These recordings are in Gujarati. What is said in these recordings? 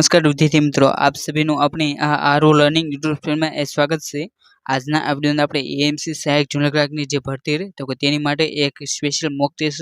नमस्कार विद्यार्थी मित्रों, आप सभी નું આપણી આ આરો લર્નિંગ યુટ્યુબ ચેનલમાં સ્વાગત છે। આજના આ વિડિયોમાં આપણે એએમસી સહાયક જૂનિયર ક્લાર્કની જે ભરતી રહે તો તેની માટે એક સ્પેશિયલ મોક ટેસ્ટ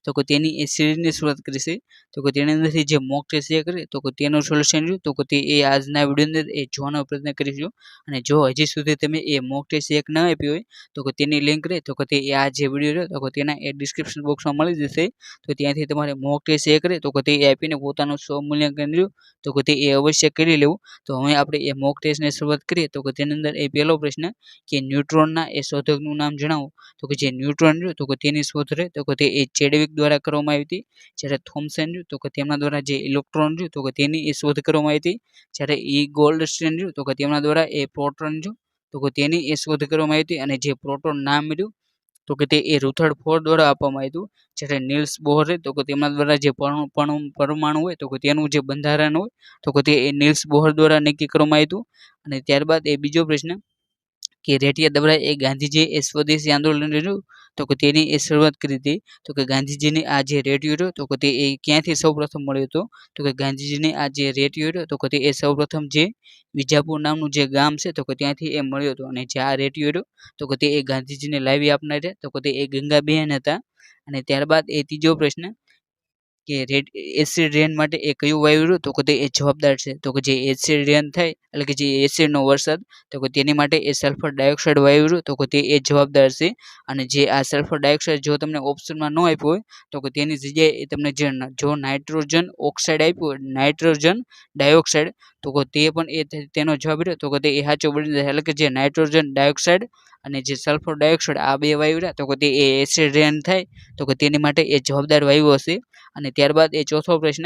છે તો તેની એ સિરીઝની શરૂઆત કરી છે તો તેની અંદરથી જે મોક ટેસ્ટ છે કરે તો તેનું સોલ્યુશન રહ્યું તો તે એ આજના વિડિયોની અંદર એ જોવાનો પ્રયત્ન કરીશું। અને જો હજી સુધી તમે એ મોક ટેસ્ટ એક ન આપી હોય તો તેની લિંક રહે તો તે આ જે વિડિયો રહ્યો તો તેના એ ડિસ્ક્રિપ્શન બોક્સમાં મળી જશે। તો ત્યાંથી તમારે મોક ટેસ્ટ એ કરે તો તે આપીને પોતાનું સ્વમૂલ્યાંકન રહ્યું તો તે એ અવશ્ય કરી લેવું। તો હવે આપણે એ મોક ટેસ્ટની શરૂઆત કરીએ તો તેની અંદર એ પહેલો પ્રશ્ન કે ન્યુટ્રોનના એ શોધકનું નામ જણાવો તો જે ન્યુટ્રોન રહ્યું તો તેની શોધ રહે તો તે એ ચેડવિક દ્વારા કરવામાં આવી હતી। જ્યારે થોમ્સન રહ્યું તો તેમના દ્વારા જે ઇલેક્ટ્રોન રહ્યું તો તેની એ શોધ કરવામાં આવી હતી। જ્યારે ગોલ્ડસ્ટીન રહ્યું તો તેમના દ્વારા એ પ્રોટોન રહ્યું તો તેની એ શોધ કરવામાં આવી હતી। અને જે પ્રોટોન નામ રહ્યું તો તે એ રુથર્ડફોર્ડ દ્વારા આપવામાં આવ્યું। જ્યારે નીલ્સ બોહર તો તેમના દ્વારા જે પરમાણુ હોય તો તેનું જે બંધારણ હોય તો તે એ નીલ્સ બોહર દ્વારા નક્કી કરવામાં આવ્યું। અને ત્યારબાદ એ બીજો પ્રશ્ન કે રેટિયા દવરાએ એ ગાંધીજી એ સ્વદેશી આંદોલન રહ્યું તો તેની એ શરૂઆત કરી હતી તો ગાંધીજીની આ જે રેડિયો રહ્યો તો તે એ ક્યાંથી સૌપ્રથમ મળ્યો હતો તો ગાંધીજીની આ જે રેડિયો રહ્યો તો તે એ સૌપ્રથમ જે વિજાપુર નામનું જે ગામ છે તો ત્યાંથી એ મળ્યો હતો। અને જે આ રેડિયો રહ્યો તો તે એ ગાંધીજીને લાવી આપનાર તો તે એ ગંગાબેન હતા। અને ત્યારબાદ એ ત્રીજો પ્રશ્ન કે એસિડ રેન માટે એ કયું વાયુ રહ્યું તો તે એ જવાબદાર છે તો જે એસિડ રેન થાય એટલે કે જે એસિડનો વરસાદ તો તેની માટે એ સલ્ફર ડાયોક્સાઇડ વાયુ રહ્યું તો તે એ જવાબદાર છે। અને જે આ સલ્ફર ડાયોક્સાઇડ જો તમને ઓપ્શનમાં ન આપ્યું હોય તો તેની જગ્યાએ તમને જો નાઇટ્રોજન ઓક્સાઇડ આપ્યું હોય નાઇટ્રોજન ડાયોક્સાઇડ તો તે પણ એ તેનો જવાબ રહ્યો તો તે એ સાચો બની જાય। એટલે કે જે નાઇટ્રોજન ડાયોક્સાઇડ અને જે સલ્ફર ડાયોક્સાઇડ આ બે વાયુ રહ્યા તો તે એ એસિડ રેન થાય તો તેની માટે એ જવાબદાર વાયુ હશે। અને ત્યારબાદ એ ચોથો પ્રશ્ન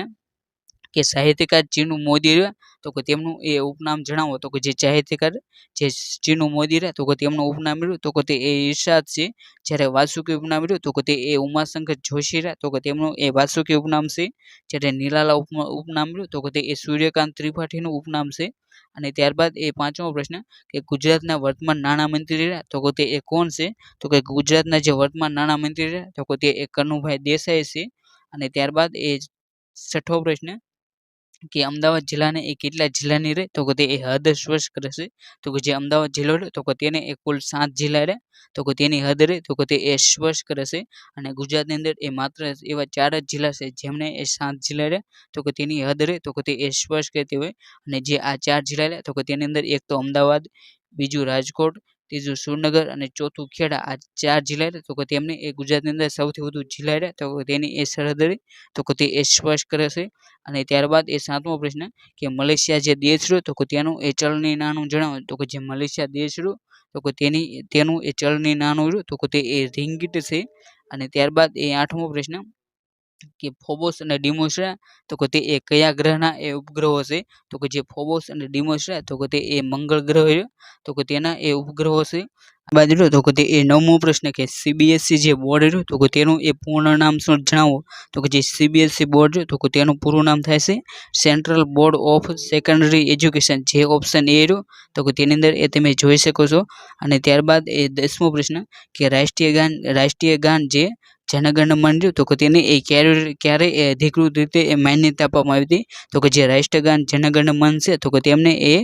કે સાહિત્યકાર ચીનુ મોદી રહ્યા તો તેમનું એ ઉપનામ જણાવો તો જે સાહિત્યકાર જે ચીનુ મોદી રહ્યા તો તેમનું ઉપનામ રહ્યું તો તે એ ઈર્ષાદ છે। જ્યારે વાસુકી ઉપનામ રહ્યું તો તે એ ઉમાશંકર જોશી રહ્યા તો તેમનું એ વાસુકી ઉપનામ છે। જ્યારે નિરાલા ઉપનામ રહ્યું તો તે એ સૂર્યકાંત ત્રિપાઠીનું ઉપનામ છે। અને ત્યારબાદ એ પાંચમો પ્રશ્ન કે ગુજરાતના વર્તમાન નાણામંત્રી રહ્યા તો તે એ કોણ છે તો ગુજરાતના જે વર્તમાન નાણામંત્રી રહ્યા તો તે એ કનુભાઈ દેસાઈ છે। અને ત્યારબાદ એ છઠ્ઠો પ્રશ્ન કે અમદાવાદ જિલ્લાને એ કેટલા જિલ્લાની રહે તો તે એ હદ સ્પષ્ટ કરે છે તો જે અમદાવાદ જિલ્લો રહે તો તેને એ કુલ 7 જિલ્લા રહે તો તેની હદ રહે તો તે એ સ્પષ્ટ કરે છે। અને ગુજરાતની અંદર એ માત્ર એવા 4 જ જિલ્લા છે જેમને એ 7 જિલ્લા રહે તો તેની હદ રહે તો તે એ સ્પષ્ટ કહેતી હોય। અને જે આ 4 જિલ્લા રહે તો તેની અંદર એક તો અમદાવાદ, બીજું રાજકોટ, ત્રીજું સુરનગર અને ચોથું ખેડા આ 4 જિલ્લા રહે તો તેમને એ ગુજરાતની અંદર સૌથી વધુ જિલ્લા રહે તો તેની એ સરહદ રહે તો તે એ સ્પષ્ટ કરે છે। અને ત્યારબાદ એ સાતમો પ્રશ્ન કે મલેશિયા જે દેશ રહ્યો તો તેનું એ ચલણી નાણું જણાવો તો જે મલેશિયા દેશ રહ્યો તો તેનું એ ચલણી નાણું રહ્યું તો તે એ રિંગીટ છે। અને ત્યારબાદ એ આઠમો પ્રશ્ન કે ફોબોસ અને ડીમોસ તો તે એ કયા ગ્રહના એ ઉપગ્રહો છે તો જે ફોબોસ અને ડીમોસ તો તે એ મંગળ ગ્રહ રહ્યો તો તેના એ ઉપગ્રહો છે। બાદ રહ્યો તો તે એ નવમો પ્રશ્ન કે સીબીએસઈ જે બોર્ડ રહ્યું તો તેનું એ પૂર્ણ નામ શું જણાવો તો જે સીબીએસઈ બોર્ડ રહ્યું તો તેનું પૂરું નામ થાય છે central board of secondary education. જે ઓપ્શન એ રહ્યો તો તેની અંદર એ તમે જોઈ શકો છો। અને ત્યારબાદ એ 10મો પ્રશ્ન કે રાષ્ટ્રીય ગાન જે જનગણ મન રહ્યું તો તેને એ ક્યારે અધિકૃત રીતે એ માન્યતા આપવામાં આવી હતી તો જે રાષ્ટ્રગાન જનગણ મન છે તો તેમને એ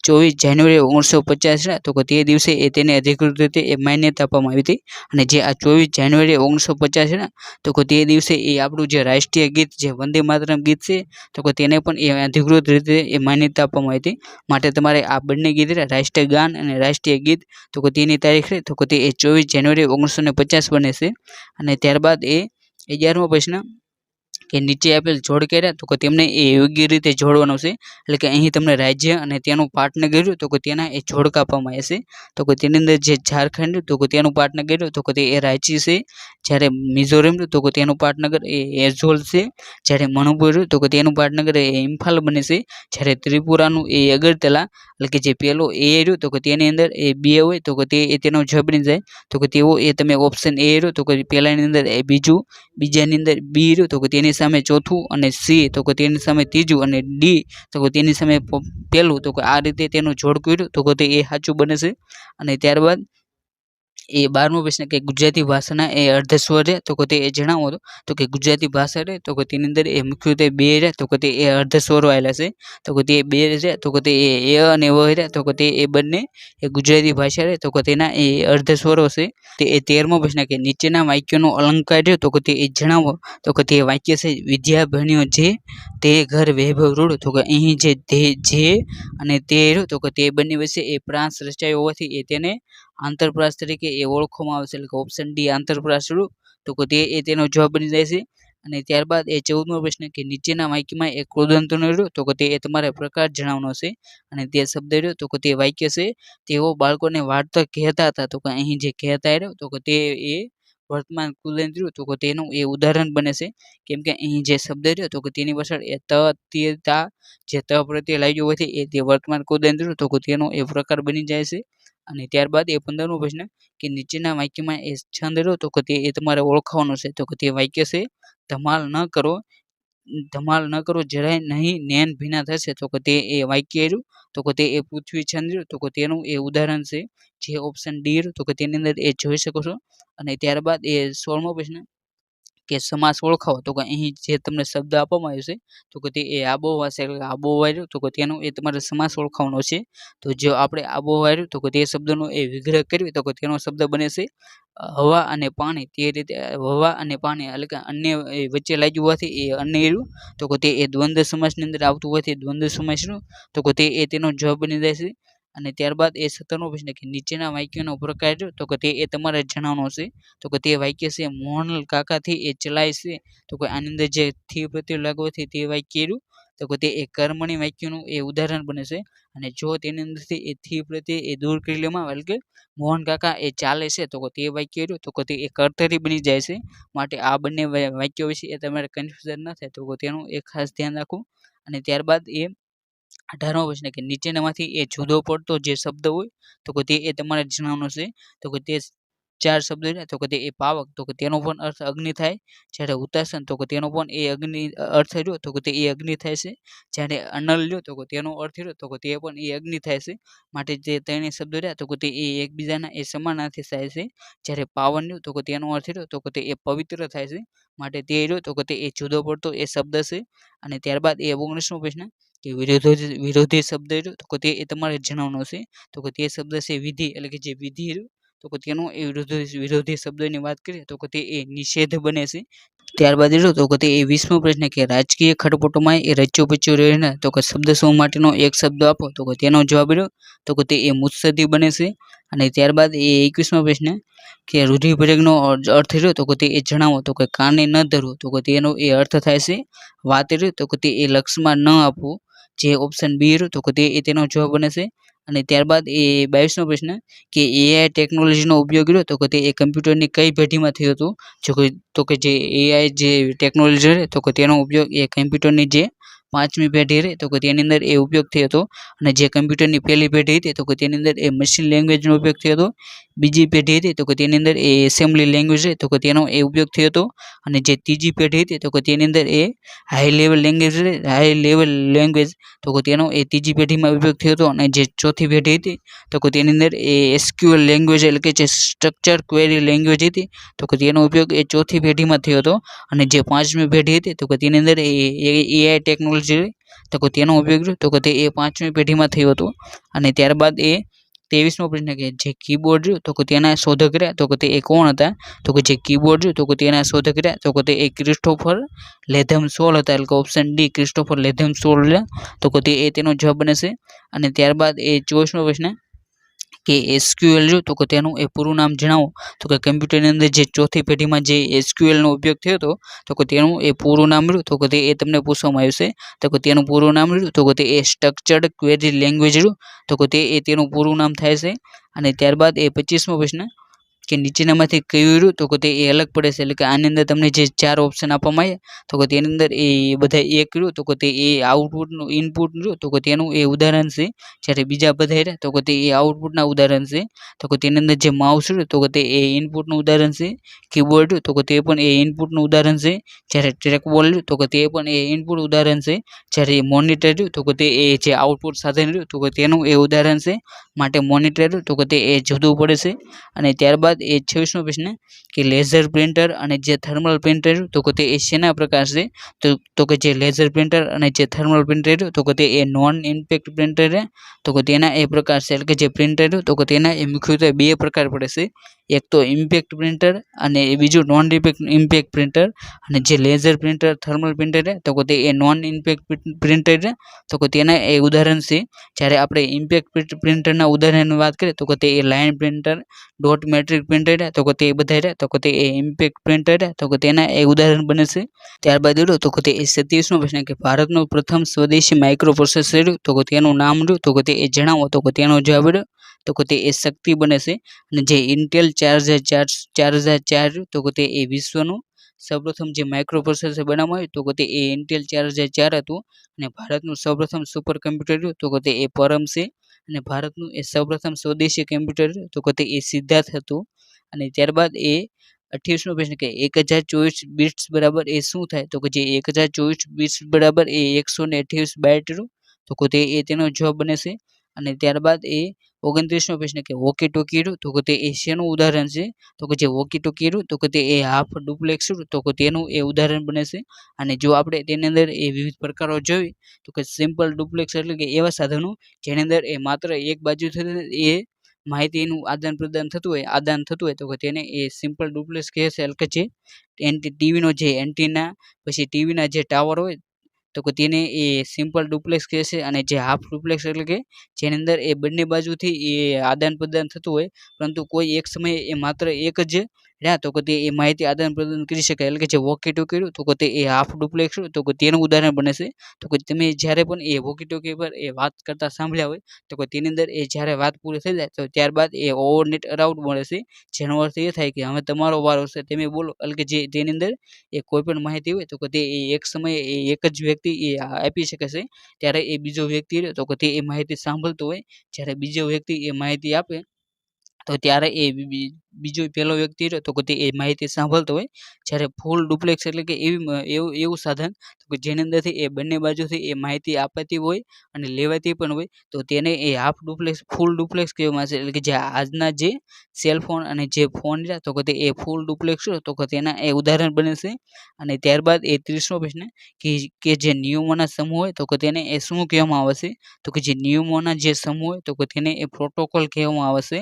24 જાન્યુઆરી 1950 તો તે દિવસે એ તેને અધિકૃત રીતે એ માન્યતા આપવામાં આવી હતી। અને જે આ 24 જાન્યુઆરી 1950 તો તે દિવસે એ આપણું જે રાષ્ટ્રીય ગીત જે વંદે માતરમ ગીત છે તો તેને પણ એ અધિકૃત રીતે એ માન્યતા આપવામાં આવી હતી। માટે તમારે આ બંને ગીત રાષ્ટ્રગાન અને રાષ્ટ્રીય ગીત તો તેની તારીખ તો તે 24 જાન્યુઆરી 1950 બને છે। અને ત્યારબાદ એ 11મો પ્રશ્ન કે નીચે આપેલ જોડ કર્યા તો તેમને એ યોગ્ય રીતે જોડવાનો છે। એટલે કે અહીં તમને રાજ્ય અને તેનું પાટનગર કર્યું તો તેના એ જોડ કાપવામાં આવશે તો તેની અંદર જે ઝારખંડ તો તેનું પાટનગર કર્યું તો તે એ રાંચી છે। જ્યારે મિઝોરમ તો તેનું પાટનગર એ એઝોલ છે। જ્યારે મણિપુર તો તેનું પાટનગર એ ઇમ્ફાલ બને છે। જ્યારે ત્રિપુરાનું એ અગરતલા એટલે કે જે પેલો એ રહ્યું તો તેની અંદર એ બે હોય તો તેનો જવાબ બની જાય તો તેઓ એ તમે ઓપ્શન એ રહ્યું તો પહેલાની અંદર એ બીજું, બીજાની અંદર બી રહ્યું તો તેની સામે ચોથું, અને સી તો તેની સામે ત્રીજું, અને ડી તો તેની સામે પહેલું તો આ રીતે તેનું જોડ કર્યું તો તે એ સાચું બને છે। અને ત્યારબાદ એ 12મો પ્રશ્ન કે ગુજરાતી ભાષાના એ અર્ધ સ્વર છે તો કે તે જણાવો તો કે ગુજરાતી ભાષા છે તો કે તેની અંદર એ મુખ્યત્વે બે છે તો કે તે એ અર્ધ સ્વરો આવેલા છે તો કે તે બે છે તો કે તે એ અને વ છે તો કે તે એ બંને એ ગુજરાતી ભાષા છે તો કે તેના એ અર્ધ સ્વરો છે. તે એ 13મો પ્રશ્ન કે નીચેના વાક્યનો અલંકાર છે તો કે તે જણાવો તો કે તે વાક્ય છે વિદ્યા ભણ્યો જે તે ઘર વૈભવ રૂડ તો કે અહીં જે અને તે તો કે તે બંને વચ્ચે એ પ્રાસ રચાયો હોવાથી એ તેને આંતરપ્રાસ તરીકે એ ઓળખવામાં આવે છે એટલે કે ઓપ્શન ડી આંતરપ્રાસ રૂડ તો કે તે એ તેનો જવાબ બની જાય છે. અને ત્યારબાદ એ 14મો પ્રશ્ન કે નીચેના વાક્યમાં એક કૃદંતનો રહ્યો તો કે તે એ તમારે પ્રકાર જણાવવાનો છે અને તે શબ્દ રહ્યો તો કે તે વાક્ય છે તેઓ બાળકોને વાર્તા કહેતા હતા તો કે અહીં જે કહેતા રહ્યો તો કે તે એ વર્તમાન કૃદંત રહ્યું તો કે તેનું એ ઉદાહરણ બને છે કેમ કે અહીં જે શબ્દ રહ્યો તો કે તેની પાછળ એ ત તે તા જે ત પ્રત્યે લાગ્યો હોવાથી એ તે વર્તમાન કૃદંત રહ્યું તો કે તેનો એ પ્રકાર બની જાય છે. અને ત્યારબાદ એ 15મો પ્રશ્ન કે નીચેના વાક્યમાં એ છંદ રહ્યો તો કે તે એ તમારે ઓળખાવાનો છે તો કે તે વાક્ય છે ધમાલ ન કરો જરાય નહીં નેન ભીના થશે તો કે તે એ વાક્ય રહ્યું તો કે તે એ પૃથ્વી છંદ રહ્યું તો કે તેનું એ ઉદાહરણ છે જે ઓપ્શન ડી રહ્યું તો કે તેની અંદર એ જોઈ શકો છો. અને ત્યારબાદ એ 16મો પ્રશ્ન કે સમાસ ઓળખાવો તો કે અહીં જે તમને શબ્દ આપવામાં આવ્યો છે તો કે તે એ આબોહવા છે એટલે આબોહવા રહ્યું તો કે તેનો એ તમારે સમાસ ઓળખાવાનો છે. તો જો આપણે આબોહવા રહ્યું તો કે તે શબ્દનો એ વિગ્રહ કરવી તો કે તેનો શબ્દ બને છે હવા અને પાણી તે રીતે હવા અને પાણી એટલે કે અન્ય વચ્ચે લાગ્યું હોવાથી એ અન્ય રહ્યું તો કે તે એ દ્વંદ્વ સમાસની અંદર આવતું હોવાથી દ્વંદ્વ સમાસ રહ્યું તો કે તે એ તેનો જવાબ બની જાય છે. અને ત્યારબાદ એ 17મો પ્રશ્ન કે નીચેના વાક્યનો પ્રકાર રહ્યો તો કે તે એ તમારે જણાવવાનો છે તો કે તે વાક્ય છે મોહનલાલ કાકાથી એ ચલાય છે તો કે આની અંદર જે થી પ્રત્યે લાગવાથી તે વાક્ય રહ્યું તો કે તે એ કર્મણી વાક્યનું એ ઉદાહરણ બને છે. અને જો તેની અંદરથી એ થી પ્રત્યે એ દૂર કરી લેવામાં આવે એટલે કે મોહન કાકા એ ચાલે છે તો કે તે વાક્ય રહ્યું તો કે તે એ કર્તરી બની જાય છે. માટે આ બંને વાક્યો વિશે એ તમારે કન્ફ્યુઝન ન થાય તો કે તેનું એ ખાસ ધ્યાન રાખવું. અને ત્યારબાદ એ 18મો પ્રશ્ન કે નીચેનામાંથી એ જુદો પડતો જે શબ્દ હોય તો કે તે એ તમારે જણાવવાનો છે તો કે તે 4 શબ્દ છે તો કે તે એ પાવક તો કે તેનો પણ અર્થ અગ્નિ થાય. જ્યારે હુતાસન તો કે તેનો પણ એ અગ્નિ અર્થ રહ્યો તો કે તે એ અગ્નિ થાય છે. જ્યારે અનલ રહ્યો તો કે તેનો અર્થ રહ્યો તો કે તે પણ એ અગ્નિ થાય છે. માટે જે ત્રણેય શબ્દો રહ્યા તો કે તે એ એકબીજાના એ સમાનાર્થી થાય છે. જ્યારે પાવન રહ્યું તો કે તેનો અર્થ રહ્યો તો કે તે એ પવિત્ર થાય છે. માટે તે રહ્યો તો કે તે એ જુદો પડતો એ શબ્દ છે. અને ત્યારબાદ એ 19મો પ્રશ્ન કે વિરોધી શબ્દ રહ્યો તો કે તે એ તમારે જણાવવાનો છે તો કે તે શબ્દ છે વિધિ એટલે કે જે વિધિ રહ્યું તો કે તેનો એ વિરોધી શબ્દની વાત કરીએ તો કે તે એ નિષેધ બને છે. ત્યારબાદ રહ્યો તો કે તે એ 20મો પ્રશ્ન કે રાજકીય ખટપટોમાં એ રચ્યો પચ્યો રહીને તો કે શબ્દ સમૂહ માટેનો એક શબ્દ આપો તો કે તેનો જવાબ રહ્યો તો કે તે એ મુત્સદી બને છે. અને ત્યારબાદ એ 21મો પ્રશ્ન કે રૂઢિપ્રયોગનો અર્થ રહ્યો તો કે તે એ જણાવો તો કે કાને ન ધરવું તો કે તેનો એ અર્થ થાય છે વાત રહ્યો તો કે તે એ લક્ષમાં ન આપવું જે ઓપ્શન બી રહ્યું તો કે તે એ તેનો જવાબ બને છે. અને ત્યારબાદ એ 22મો પ્રશ્ન કે એઆઈ ટેકનોલોજીનો ઉપયોગ રહ્યો તો કે તે એ કમ્પ્યુટરની કઈ પેઢીમાં થયો હતો તો કે જે એઆઈ જે ટેકનોલોજી રહે તો કે તેનો ઉપયોગ એ કમ્પ્યુટરની જે 5મી પેઢી રહે તો કે તેની અંદર એ ઉપયોગ થયો હતો. અને જે કમ્પ્યુટરની પહેલી પેઢી હતી તો કે તેની અંદર એ મશીન લેંગ્વેજનો ઉપયોગ થયો હતો. બીજી પેઢી હતી તો કે તેની અંદર એ એસેમ્બલી લેંગ્વેજ છે તો કે તેનો એ ઉપયોગ થયો હતો. અને જે ત્રીજી પેઢી હતી તો કે તેની અંદર એ હાઈ લેવલ લેંગ્વેજ તો કે તેનો એ ત્રીજી પેઢીમાં ઉપયોગ થયો હતો. અને જે ચોથી પેઢી હતી તો કે તેની અંદર એ એસક્યુએલ લેંગ્વેજ એટલે કે જે સ્ટ્રક્ચર ક્વેરી લેંગ્વેજ હતી તો કે તેનો ઉપયોગ એ ચોથી પેઢીમાં થયો હતો. અને જે 5મી પેઢી હતી તો કે તેની અંદર એઆઈ ટેકનોલોજી તો કે તેનો ઉપયોગ તો કે તે એ 5મી પેઢીમાં થયો હતો. અને ત્યારબાદ એ 23મો પ્રશ્ન કે જે કીબોર્ડ રહ્યું તો કે તેના શોધક રહ્યા તો કે તે એ કોણ હતા તો કે જે કીબોર્ડ રહ્યું તો કે તેના શોધક રહ્યા તો કે તે એ ક્રિસ્ટોફર લેધમ સોલ હતા એટલે કે ઓપ્શન ડી ક્રિસ્ટોફર લેધમ સોલ તો કે તે એ તેનો જવાબ બને છે. અને ત્યારબાદ એ 24મો પ્રશ્ન કે એસક્યુએલ રહ્યું તો કે તેનું એ પૂરું નામ જણાવો તો કે કમ્પ્યુટરની અંદર જે ચોથી પેઢીમાં જે એસક્યુએલનો ઉપયોગ થયો હતો તો કે તેનું એ પૂરું નામ રહ્યું તો કે તે એ તમને પૂછવામાં આવ્યું છે તો કે તેનું પૂરું નામ રહ્યું તો કે તે એ સ્ટ્રક્ચર્ડ ક્વેરી લેંગ્વેજ રહ્યું તો કે તે એ તેનું પૂરું નામ થાય છે. અને ત્યારબાદ એ 25મો પ્રશ્ન કે નીચેનામાંથી કયું રહ્યું તો કે તે એ અલગ પડે છે એટલે કે આની અંદર તમને જે 4 ઓપ્શન આપવામાં આવ્યા તો કે તેની અંદર એ બધા એક રહ્યું તો કે તે એ આઉટપુટનું ઇનપુટ રહ્યું તો કે તેનું એ ઉદાહરણ છે. જ્યારે બીજા બધા રહ્યા તો કે તે એ આઉટપુટના ઉદાહરણ છે. તો કે તેની અંદર જે માઉસ રહ્યું તો કે તે એ ઇનપુટનું ઉદાહરણ છે. કીબોર્ડ તો કે તે પણ એ ઇનપુટનું ઉદાહરણ છે. જ્યારે ટ્રેકબોલ રહ્યું તો કે તે પણ એ ઇનપુટ ઉદાહરણ છે. જ્યારે મોનિટર રહ્યું તો કે તે એ જે આઉટપુટ સાધન રહ્યું તો કે તેનું એ ઉદાહરણ છે. માટે મોનિટર રહ્યું તો કે તે એ જુદું પડે છે. અને ત્યારબાદ એ 26મો પ્રશ્ન કે લેઝર પ્રિન્ટર અને જે થર્મલ પ્રિન્ટર તો કે તે એ શેના પ્રકાર છે? તો કે જે લેઝર પ્રિન્ટર અને જે થર્મલ પ્રિન્ટર તો કે તે એ નોન ઇમ્પેક્ટ પ્રિન્ટર છે. તો કે તેના એ પ્રકાર છે એટલે કે જે પ્રિન્ટર તો કે તેના એ મુખ્યત્વે બે પ્રકાર પડે છે. એક તો ઇમ્પેક્ટ પ્રિન્ટર અને બીજું નોન ઇમ્પેક્ટ પ્રિન્ટર. અને જે લેઝર પ્રિન્ટર થર્મલ પ્રિન્ટર છે તો કે તે એ નોન ઇમ્પેક્ટ પ્રિન્ટર છે. તો કે તેના એ ઉદાહરણ છે. જ્યારે આપણે ઇમ્પેક્ટ પ્રિન્ટરના ઉદાહરણની વાત કરીએ તો કે તે એ line printer, dot matrix printer છે તો કે તે બધા છે તો કે તે એ ઇમ્પેક્ટ પ્રિન્ટર છે તો કે તેના એ ઉદાહરણ બને છે. ત્યારબાદ તો કે તે 27મો પ્રશ્ન કે ભારતનું પ્રથમ સ્વદેશી માઇક્રો પ્રોસેસર તો કે તેનું નામ તો કે તે એ જણાવો. તો કે તેનો જવાબ તો કે તે એ શક્તિ બને છે. અને જે ઇન્ટેલ 4004 તો કે તે એ વિશ્વનું સૌપ્રથમ જે માઇક્રો પ્રોસેસર બનાવવામાં આવ્યું તો કે તે એ ઇન્ટેલ 4004 હતું. અને ભારતનું સૌપ્રથમ સુપર કમ્પ્યુટર તો કે તે એ પરમ છે. અને ભારતનું એ સૌપ્રથમ સ્વદેશી કમ્પ્યુટર તો કે તે એ સિદ્ધાર્થ હતું. અને ત્યારબાદ એ 28મો પ્રશ્ન કે 1024 બિટ્સ બરાબર એ શું થાય? તો કે જે 1024 બિટ્સ બરાબર એ 128 બાઇટ તો કે તે એ તેનો જવાબ બને છે. અને ત્યારબાદ એ 29મો પ્રશ્ન કે વોકી ટોકી તો કે તે એ શેનું ઉદાહરણ છે? તો કે જે વોકી ટોકી તો કે તે એ હાફ ડુપ્લેક્સ તો કે તેનું એ ઉદાહરણ બને છે. અને જો આપણે તેની અંદર એ વિવિધ પ્રકારો જોઈ તો કે સિમ્પલ ડુપ્લેક્સ એટલે કે એવા સાધનો જેની અંદર એ માત્ર એક બાજુથી એ માહિતીનું આદાન થતું હોય તો કે તેને એ સિમ્પલ ડુપ્લેક્સ કહે છે. એટલે કે જે ટીવીનો જે એન્ટીના પછી ટીવીના જે ટાવર હોય તો કે તેને એ સિમ્પલ ડુપ્લેક્સ કહે છે. અને જે હાફ ડુપ્લેક્સ એટલે કે જેની અંદર એ બંને બાજુથી એ આદાન પ્રદાન થતું હોય પરંતુ કોઈ એક સમયે એ માત્ર એક જ તો કે તે એ માહિતી આદાન પ્રદાન કરી શકાય. એટલે કે જે વોકી ટોકી તો કે તે એ હાફ ડુપ્લેક્સ તો કે તેનું ઉદાહરણ બને છે. તો કે તમે જ્યારે પણ એ વોકી ટોકી પર એ વાત કરતા સાંભળ્યા હોય તો કે તેની અંદર એ જ્યારે વાત પૂરી થઈ જાય તો ત્યારબાદ એ ઓવરનેટ અરાઉન્ડ મળે છે. જેનો અર્થ એ થાય કે હવે તમારો વારો છે તમે બોલો. એટલે કે જે તેની અંદર એ કોઈ પણ માહિતી હોય તો કે તે એક સમયે એક જ વ્યક્તિ એ આપી શકે છે. ત્યારે એ બીજો વ્યક્તિ તો કે તે એ માહિતી સાંભળતો હોય. જ્યારે બીજો વ્યક્તિ એ માહિતી આપે તો ત્યારે એ બીજો પહેલો વ્યક્તિ તો કે તે એ માહિતી સાંભળતો હોય. જ્યારે ફૂલ ડુપ્લેક્સ એટલે કે એવું સાધન કે જેની અંદરથી એ બંને બાજુથી એ માહિતી અપાતી હોય અને લેવાતી પણ હોય તો તેને એ હાફ ડુપ્લેક્સ ફૂલ ડુપ્લેક્સ કહેવામાં આવે છે. એટલે કે જે આજના જે સેલફોન અને જે ફોન તો કે તે એ ફૂલ ડુપ્લેક્સ તો કે તેના એ ઉદાહરણ બને છે. અને ત્યારબાદ એ 30મો પ્રશ્ન કે જે નિયમોના સમૂહ હોય તો કે તેને એ શું કહેવામાં આવે છે? તો કે જે નિયમોના જે સમૂહ હોય તો કે તેને એ પ્રોટોકોલ કહેવામાં આવે છે.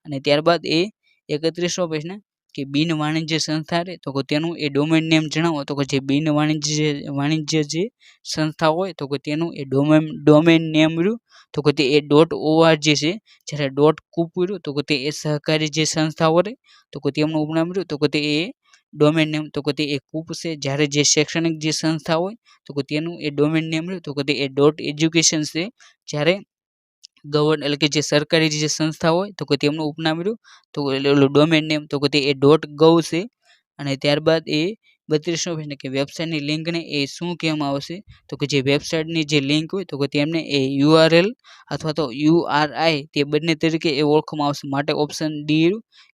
અને ત્યારબાદ એ 31મો પ્રશ્ન કે બિન વાણિજ્ય સંસ્થા તો કે તેનું એ ડોમેન નેમ જણાવો. તો કે જે બિન વાણિજ્ય જે સંસ્થા હોય તો કે તેનું એ ડોમેન નેમ તો કે તે એ .org છે. જ્યારે .કુપ તો કે તે એ સહકારી જે સંસ્થાઓ તો કે તેમનું ઉપનામ તો કે તે એ ડોમેન નેમ તો કે તે એ કુપ છે. જ્યારે જે શૈક્ષણિક જે સંસ્થા હોય તો કે તેનું એ ડોમેન નેમ તો કે તે એ .એજ્યુકેશન છે. જ્યારે એટલે કે જે સરકારી જે સંસ્થા હોય તો કે તેમનું ઉપનામ તો ડોમેન નેમ તો કે તે એ .gov છે. અને ત્યારબાદ એ 32મો પ્રશ્ન કે વેબસાઇટની લિંકને એ શું કહેવામાં આવશે? તો કે જે વેબસાઇટની જે લિંક હોય તો કે તેમને એ URL અથવા તો URI તે બંને તરીકે એ ઓળખવામાં આવશે. માટે ઓપ્શન ડી,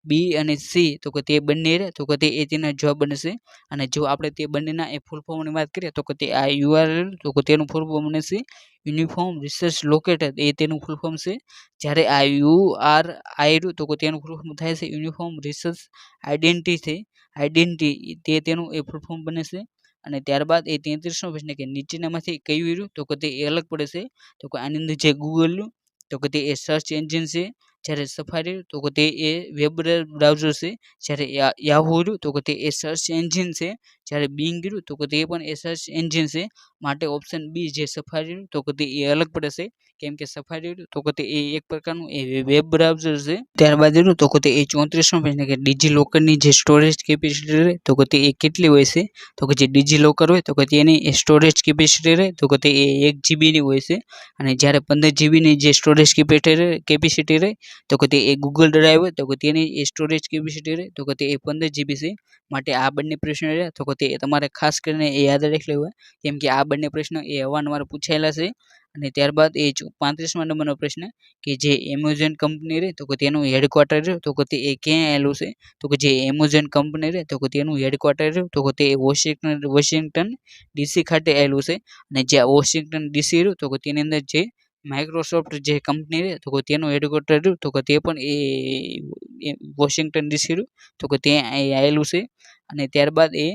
બી અને સી તો કે તે બંને તો કે તે એ તેના જવાબ બનશે. અને જો આપણે તે બંનેના એ ફૂલ ફોર્મની વાત કરીએ તો કે તે આ URL તો કે તેનું ફૂલ ફોર્મ બનશે યુનિફોર્મ રિસર્ચ લોકેટર એ તેનું ફૂલ ફોર્મ છે. જ્યારે આ URI તો કે તેનું ફૂલ ફોર્મ થાય છે યુનિફોર્મ રિસર્ચ આઈડેન્ટિટી તે તેનું એ ફૂલ ફોર્મ બને છે. અને ત્યારબાદ એ 33મો પ્રશ્ન કે નીચેનામાંથી કયું તો કે તે એ અલગ પડે છે? તો કે આની અંદર જે ગૂગલ તો કે તે એ સર્ચ એન્જિન છે. જ્યારે સફારી તો કે તે એ વેબ બ્રાઉઝર છે. જ્યારે યાહૂ તો કે તે એ સર્ચ એન્જિન છે. જ્યારે બિંગ તો કે તે પણ એ સર્ચ એન્જિન છે. માટે ઓપ્શન બી જે સફારી તો કે તે એ અલગ પડે છે. કેમ કે સફારી તો કે તે એ એક પ્રકારનું એ વેબ બ્રાઉઝર છે. ત્યારબાદ તો કે તે એ 34મો પ્રશ્ન કે ડિજીલોકરની જે સ્ટોરેજ કેપેસિટી તો કે તે એ કેટલી હોય છે? તો કે જે ડિજીલોકર હોય તો કે તેની સ્ટોરેજ કેપેસિટી તો કે તે એ 1 GB ની હોય છે. અને જ્યારે 15 GB ની જે સ્ટોરેજ કેપેસિટી તો કે તે એ ગૂગલ ડ્રાઈવ હોય તો કે તેની સ્ટોરેજ કેપેસિટી તો કે તે એ 15 GB છે. માટે આ બંને પ્રશ્નો તો કે તે તમારે ખાસ કરીને એ યાદ રાખી લેવા કેમ કે આ બંને પ્રશ્નો એ અવારનવાર પૂછાયેલા છે. અને ત્યારબાદ એ 35મા નંબરનો પ્રશ્ન કે જે એમેઝોન કંપની તો કે તેનું હેડક્વાર્ટર તો કે તે એ ક્યાં આવેલું છે? તો કે જે એમેઝોન કંપની તો કે તેનું હેડક્વાર્ટર તો કે તે વોશિંગ્ટન DC ખાતે આવેલું છે. અને જે વોશિંગ્ટન DC તો કે તેની અંદર જે માઇક્રોસોફ્ટ જે કંપની રહે તો તેનું હેડક્વાર્ટર રહ્યું તો તે પણ એ વોશિંગ્ટન ડીસી રહ્યું તો ત્યાં એ આવેલું છે. અને ત્યારબાદ એ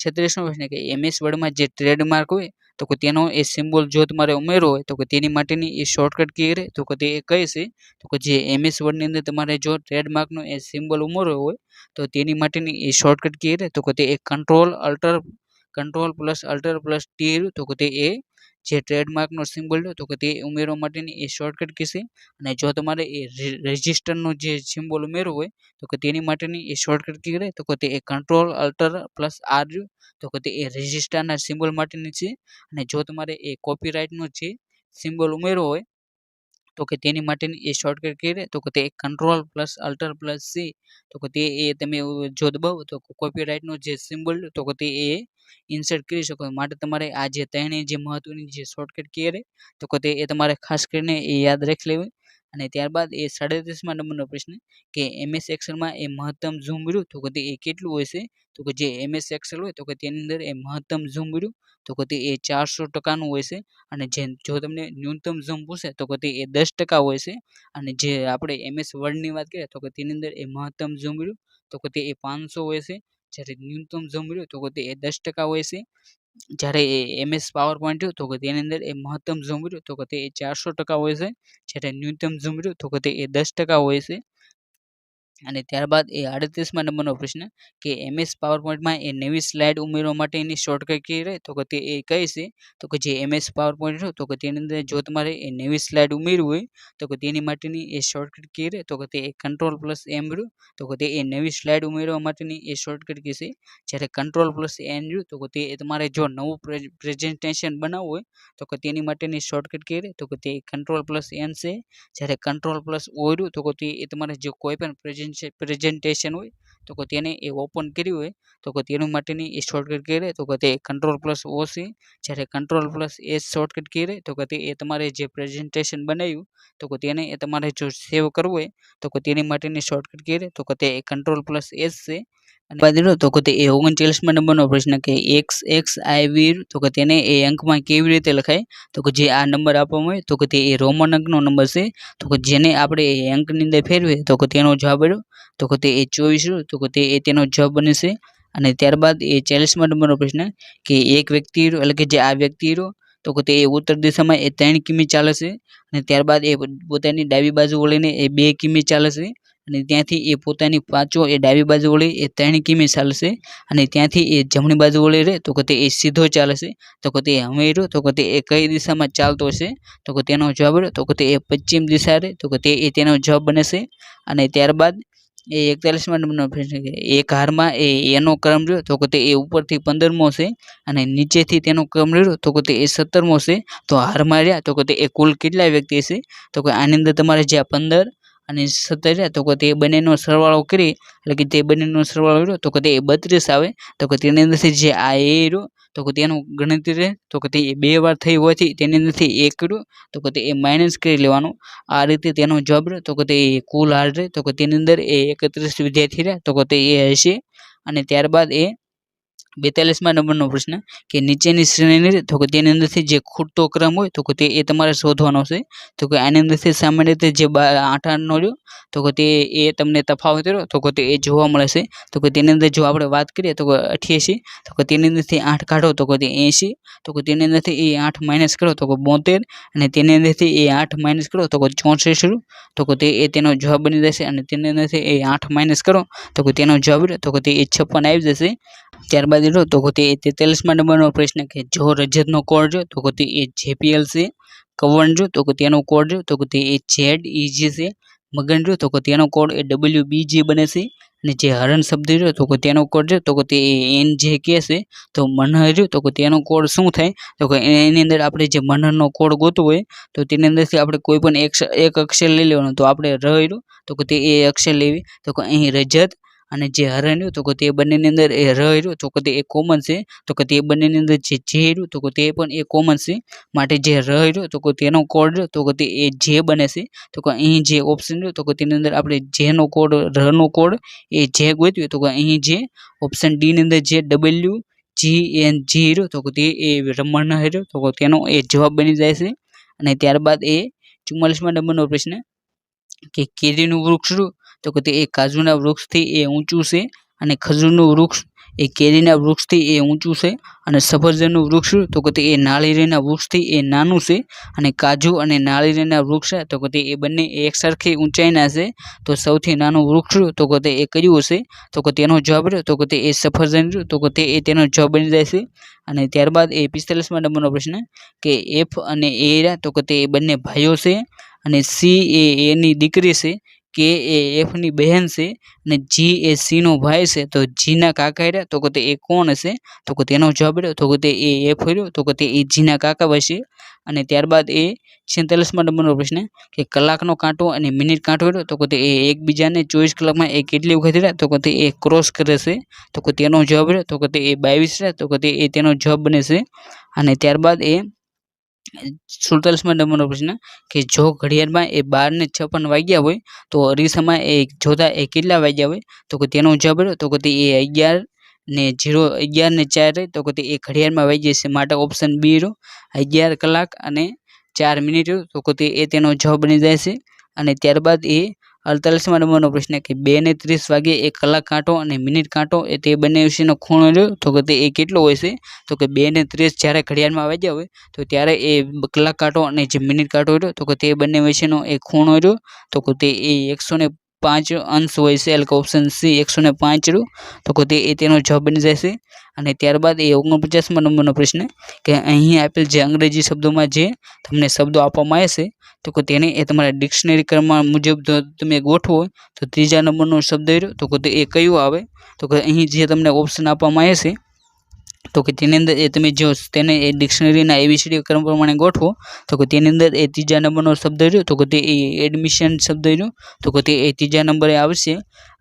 36મો પ્રશ્ન કે MS વર્ડમાં જે ટ્રેડમાર્ક હોય તો તેનો એ સિમ્બોલ જો તમારે ઉમેરવો હોય તો તેની માટેની એ શોર્ટકટ કી રહે તો તે કઈ છે તો જે MS વર્ડની અંદર તમારે જો ટ્રેડમાર્કનો એ સિમ્બોલ ઉમેરવો હોય તો તેની માટેની એ શોર્ટકટ કી રહે તો તે control plus alter plus T રહ્યું તો તે એ જે ટ્રેડમાર્કનો સિમ્બોલ રહ્યો તો તે ઉમેરવા માટેની એ શોર્ટકટ કી છે. અને જો તમારે એ રજિસ્ટરનો જે સિમ્બોલ ઉમેરવો હોય તો તેની માટેની એ શોર્ટકટ કી રહે તો તે કંટ્રોલ અલ્ટર પ્લસ આર રહ્યું તો તે એ રજિસ્ટરના સિમ્બોલ માટેની છે. અને જો તમારે એ કોપીરાઇટનો જે સિમ્બોલ ઉમેરવો હોય તો તેની માટેની એ શોર્ટકટ કી રહે તો તે control plus alter plus C તો તે એ તમે જો દબાવો તો કોપીરાઇટનો જે સિમ્બોલ તો તે એ ઇન્સર્ટ કરી શકો. માટે તમારે આ જે ત્રણેય જે મહત્વની જે શોર્ટકટ કી રહે તો તે એ તમારે ખાસ કરીને એ યાદ રાખી લેવી. અને ત્યારબાદ એ 37મા નંબરનો પ્રશ્ન કે MS એક્સેલમાં એ મહત્તમ ઝૂમ રહ્યું તો તે એ કેટલું હોય છે તો જે MS એક્સેલ હોય તો તેની અંદર એ મહત્તમ ઝૂમ રહ્યું તો તે એ 400% હોય છે. અને જો તમને ન્યૂનતમ ઝૂમ પૂછે તો તે એ 10% હોય છે. અને જે આપણે MS વર્ડની વાત કરીએ તો તેની અંદર એ મહત્તમ ઝૂમ રહ્યું તો તે એ 500 હોય છે. જ્યારે ન્યૂનતમ ઝૂમ રહ્યું તો તે એ 10% હોય છે. જ્યારે એ MS પાવર પોઈન્ટ રહ્યું તો તેની અંદર એ મહત્તમ ઝૂમ રહ્યું તો તે એ 400% હોય છે. જ્યારે ન્યૂનતમ ઝૂમ રહ્યું તો તે એ 10% હોય છે. અને ત્યારબાદ એ 38મા નંબરનો પ્રશ્ન કે MS પાવરપોઈન્ટમાં એ નવી સ્લાઇડ ઉમેરવા માટેની શોર્ટકટ કી રહે તો તે એ કઈ છે તો જે MS પાવરપોઈન્ટ રહ્યું તો તેની અંદર જો તમારે એ નવી સ્લાઇડ ઉમેરવી હોય તો તેની માટેની એ શોર્ટકટ કી રહે તો તે કંટ્રોલ પ્લસ એમ રહ્યું તો તે એ નવી સ્લાઇડ ઉમેરવા માટેની એ શોર્ટકટ કી છે. જ્યારે કંટ્રોલ પ્લસ એન રહ્યું તો તે તમારે જો નવું પ્રેઝન્ટેશન બનાવવું હોય તો તેની માટેની શોર્ટકટ કી રહે તો તે કંટ્રોલ પ્લસ એન છે. જ્યારે કંટ્રોલ પ્લસ ઓ રહ્યું તો તે તમારે જો કોઈ પણ પ્રેઝન્ટેશન હોય તો તેને એ ઓપન કર્યું હોય તો તેનું માટેની એ શોર્ટકટ કી રહે તો તે કંટ્રોલ પ્લસ ઓ છે. જ્યારે control plus S shortcut key રહે તો તે તમારે જે પ્રેઝન્ટેશન બનાવ્યું તો તેને એ તમારે જો સેવ કરવું હોય તો તેની માટેની શોર્ટકટ કી રહે તો તે કંટ્રોલ પ્લસ એસ છે. અને બાદ તો તે એ 39મા નંબરનો પ્રશ્ન કે XXIV તો તેને એ અંકમાં કેવી રીતે લખાય તો જે આ નંબર આપવામાં હોય તો તે એ રોમન અંકનો નંબર છે તો જેને આપણે એ અંકની અંદર ફેરવીએ તો તેનો જવાબ આવ્યો તો તે એ 24 તો તે એ તેનો જવાબ બને છે. અને ત્યારબાદ એ 40મા નંબરનો પ્રશ્ન કે એક વ્યક્તિ એટલે કે જે આ વ્યક્તિ તો તે ઉત્તર દિશામાં એ 3 કિમી ચાલે છે. અને ત્યારબાદ એ પોતાની ડાબી બાજુ વળીને એ 2 કિમી ચાલે છે. અને ત્યાંથી એ પોતાની પાછો એ ડાબી બાજુ વળી એ 3 કિમી ચાલશે. અને ત્યાંથી એ જમણી બાજુ વળી રહે તો તે એ સીધો ચાલે છે તો તે હવે રહ્યો તો તે એ કઈ દિશામાં ચાલતો હશે તો તેનો જવાબ રહ્યો તો તે એ પશ્ચિમ દિશા રહે તો તે એ તેનો જવાબ બને છે. અને ત્યારબાદ એ 41મા નંબરનો પ્રશ્ન છે એક હારમાં એનો ક્રમ રહ્યો તો તે એ ઉપરથી 15મો છે અને નીચેથી તેનો ક્રમ રહ્યો તો તે એ 17મો છે. તો હારમાં રહ્યા તો તે એ કુલ કેટલા વ્યક્તિ છે તો આની અંદર તમારે જે 15 અને 17 રહ્યા તો તે બંનેનો સરવાળો કરી એટલે કે તે બંનેનો સરવાળો રહ્યો તો તે 32 આવે તો તેની અંદરથી જે આ એ રહ્યો તો તેનું ગણતરી રહે તો તે 2 વાર થઈ હોવાથી તેની અંદરથી 1 રહ્યો તો તે એ માઇનસ કરી લેવાનું. આ રીતે તેનો જવાબ રહ્યો તો તે કુલ હાર રહે તો તેની અંદર એ 31 વિદ્યાર્થી રહ્યા તો તે એ હશે. અને ત્યારબાદ એ 42મા નંબરનો પ્રશ્ન કે નીચેની શ્રેણી તો તેની અંદરથી જે ખૂટતો ક્રમ હોય તો તે એ તમારે શોધવાનો છે તો આની અંદરથી સામાન્ય રીતે જે 8 રહ્યો તો તે એ તમને તફાવત રહ્યો તો તે એ જોવા મળે છે. તો તેની અંદર જો આપણે વાત કરીએ તો 88 તો તેની અંદરથી 8 કાઢો તો તે 80 તો તેની અંદરથી એ 8 માઇનસ કરો તો 72 અને તેની અંદરથી એ 8 માઇનસ કરો તો 64 તો તે એ તેનો જવાબ બની જશે. અને તેની અંદરથી એ 8 માઇનસ કરો તો તેનો જવાબ તો તે એ 56 આવી જશે. ત્યારબાદ તો તે 43મા નંબરનો પ્રશ્ન કે જો રજતનો કોડ જો તો તે એ JPL છે. કવન જો તો તેનો કોડ જો તો તે એ ZEG છે. મગન જો તો તેનો કોડ એ WBG બને છે. અને જે હરણ શબ્દ રહ્યો તો તેનો કોડ છે તો તે NJK છે. તો મનહર રહ્યો તો તેનો કોડ શું થાય તો એની અંદર આપણે જે મનહરનો કોડ ગોતવો હોય તો તેની અંદરથી આપણે કોઈ પણ એક અક્ષર લઈ લેવાનો તો આપણે રહ્યો તો તે એ અક્ષર લેવી તો અહીં રજત અને જે હરણ રહ્યું તો તે બંનેની અંદર એ રહ્યું તો તે એ કોમન છે તો તે બંનેની અંદર જે રહ્યું તો તે પણ એ કોમન છે. માટે જે રહ્યું તો તેનો કોડ તો તે એ જે બને છે તો અહીં જે ઓપ્શન રહ્યો તો તેની અંદર આપણે જેનો કોડ રનો કોડ એ જે ગોત્યું તો અહીં જે ઓપ્શન ડી ની અંદર જે WGNG રહ્યો તો તે એ રમણ રહ્યો તો તેનો એ જવાબ બની જાય છે. અને ત્યારબાદ એ 44મા નંબરનો પ્રશ્ન કે કેરીનું વૃક્ષ શું? તો કે તે એ કાજુના વૃક્ષથી એ ઊંચું છે, અને ખજૂરનું વૃક્ષ એ કેરીના વૃક્ષથી એ ઊંચું છે, અને સફરજનનું વૃક્ષ શું? તો કે તે એ નાળિયેરના વૃક્ષથી એ નાનું છે, અને કાજુ અને નાળિયેરના વૃક્ષ તો કે તે એ બંને એકસરખી ઊંચાઈના છે. તો સૌથી નાનું વૃક્ષ શું? તો કે તે એ કયું હશે? તો કે તેનો જવાબ રહ્યો તો કે તે એ સફરજન રહ્યું, તો કે તે એ તેનો જવાબ બની જાય છે. અને ત્યારબાદ એ 45મા નંબરનો પ્રશ્ન કે એફ અને એ રહ્યા તો કે તે બંને ભાઈઓ છે, અને સી એ એની દીકરી છે, કે એ એફની બહેન છે, અને જી એ સીનો ભાઈ છે. તો જીના કાકા રહ્યા તો કે તે એ કોણ હશે? તો કે તેનો જવાબ રહ્યો તો કે તે એ એફ રહ્યો, તો કે તે એ જીના કાકા હશે. અને ત્યારબાદ એ 46મા નંબરનો પ્રશ્ન કે કલાકનો કાંટો અને મિનિટ કાંટો રહ્યો તો કે તે એ એકબીજાને 24 કલાકમાં એ કેટલી વખત રહ્યા તો કે તે એ ક્રોસ કરે છે. તો કે તેનો જવાબ રહ્યો તો કે તે એ 22 રહ્યા, તો કે તે એ તેનો જવાબ બને છે. અને ત્યારબાદ એ 47મા નંબરનો પ્રશ્ન કે જો ઘડિયાળમાં એ 12:56 વાગ્યા હોય તો અરીસામાં એ જોતા એ કેટલા વાગ્યા હોય? તો કે તેનો જવાબ રહ્યો તો કે તે એ 11:04 તો કે તે એ ઘડિયાળમાં વાગ્યા છે, માટે ઓપ્શન બી રહ્યો 11 કલાક અને 4 મિનિટ રહ્યો, તો કે તે એ તેનો જવાબ બની જાય છે. અને ત્યારબાદ એ 48મા નંબરનો પ્રશ્ન કે 2:30 વાગે એ કલાક કાંટો અને મિનિટ કાંટો એ તે બંને વિશેનો ખૂણો રહ્યો તો કે તે એ કેટલો હોય છે? તો કે 2:30 જ્યારે ઘડિયાળમાં વાગ્યા હોય તો ત્યારે એ કલાક કાંટો અને જે મિનિટ કાંટો રહ્યો તો કે તે બંને વચ્ચેનો એ ખૂણો રહ્યો તો કે તે એ 105 અંશ હોય છે, એટલે કે ઓપ્શન સી 105 રહ્યો, તો કે તે એ તેનો જવાબ બની જાય છે. અને ત્યારબાદ એ 49મા નંબરનો પ્રશ્ન કે અહીં આપેલ જે અંગ્રેજી શબ્દોમાં જે તમને શબ્દો આપવામાં આવે છે તો કે તેને એ તમારા ડિક્શનરી ક્રમમાં મુજબ તમે ગોઠવો તો 3જા નંબરનો શબ્દ રહ્યો તો કે તે એ કયું આવે? તો કે અહીં જે તમને ઓપ્શન આપવામાં આવે છે તો કે તેની અંદર એ તમે જો તેને એ ડિક્શનરીના એબીસીડી ક્રમ પ્રમાણે ગોઠવો તો કે તેની અંદર એ 3જા નંબરનો શબ્દ રહ્યો તો કે તે એ એડમિશન શબ્દ રહ્યો, તો કે તે એ 3જા નંબરે આવશે.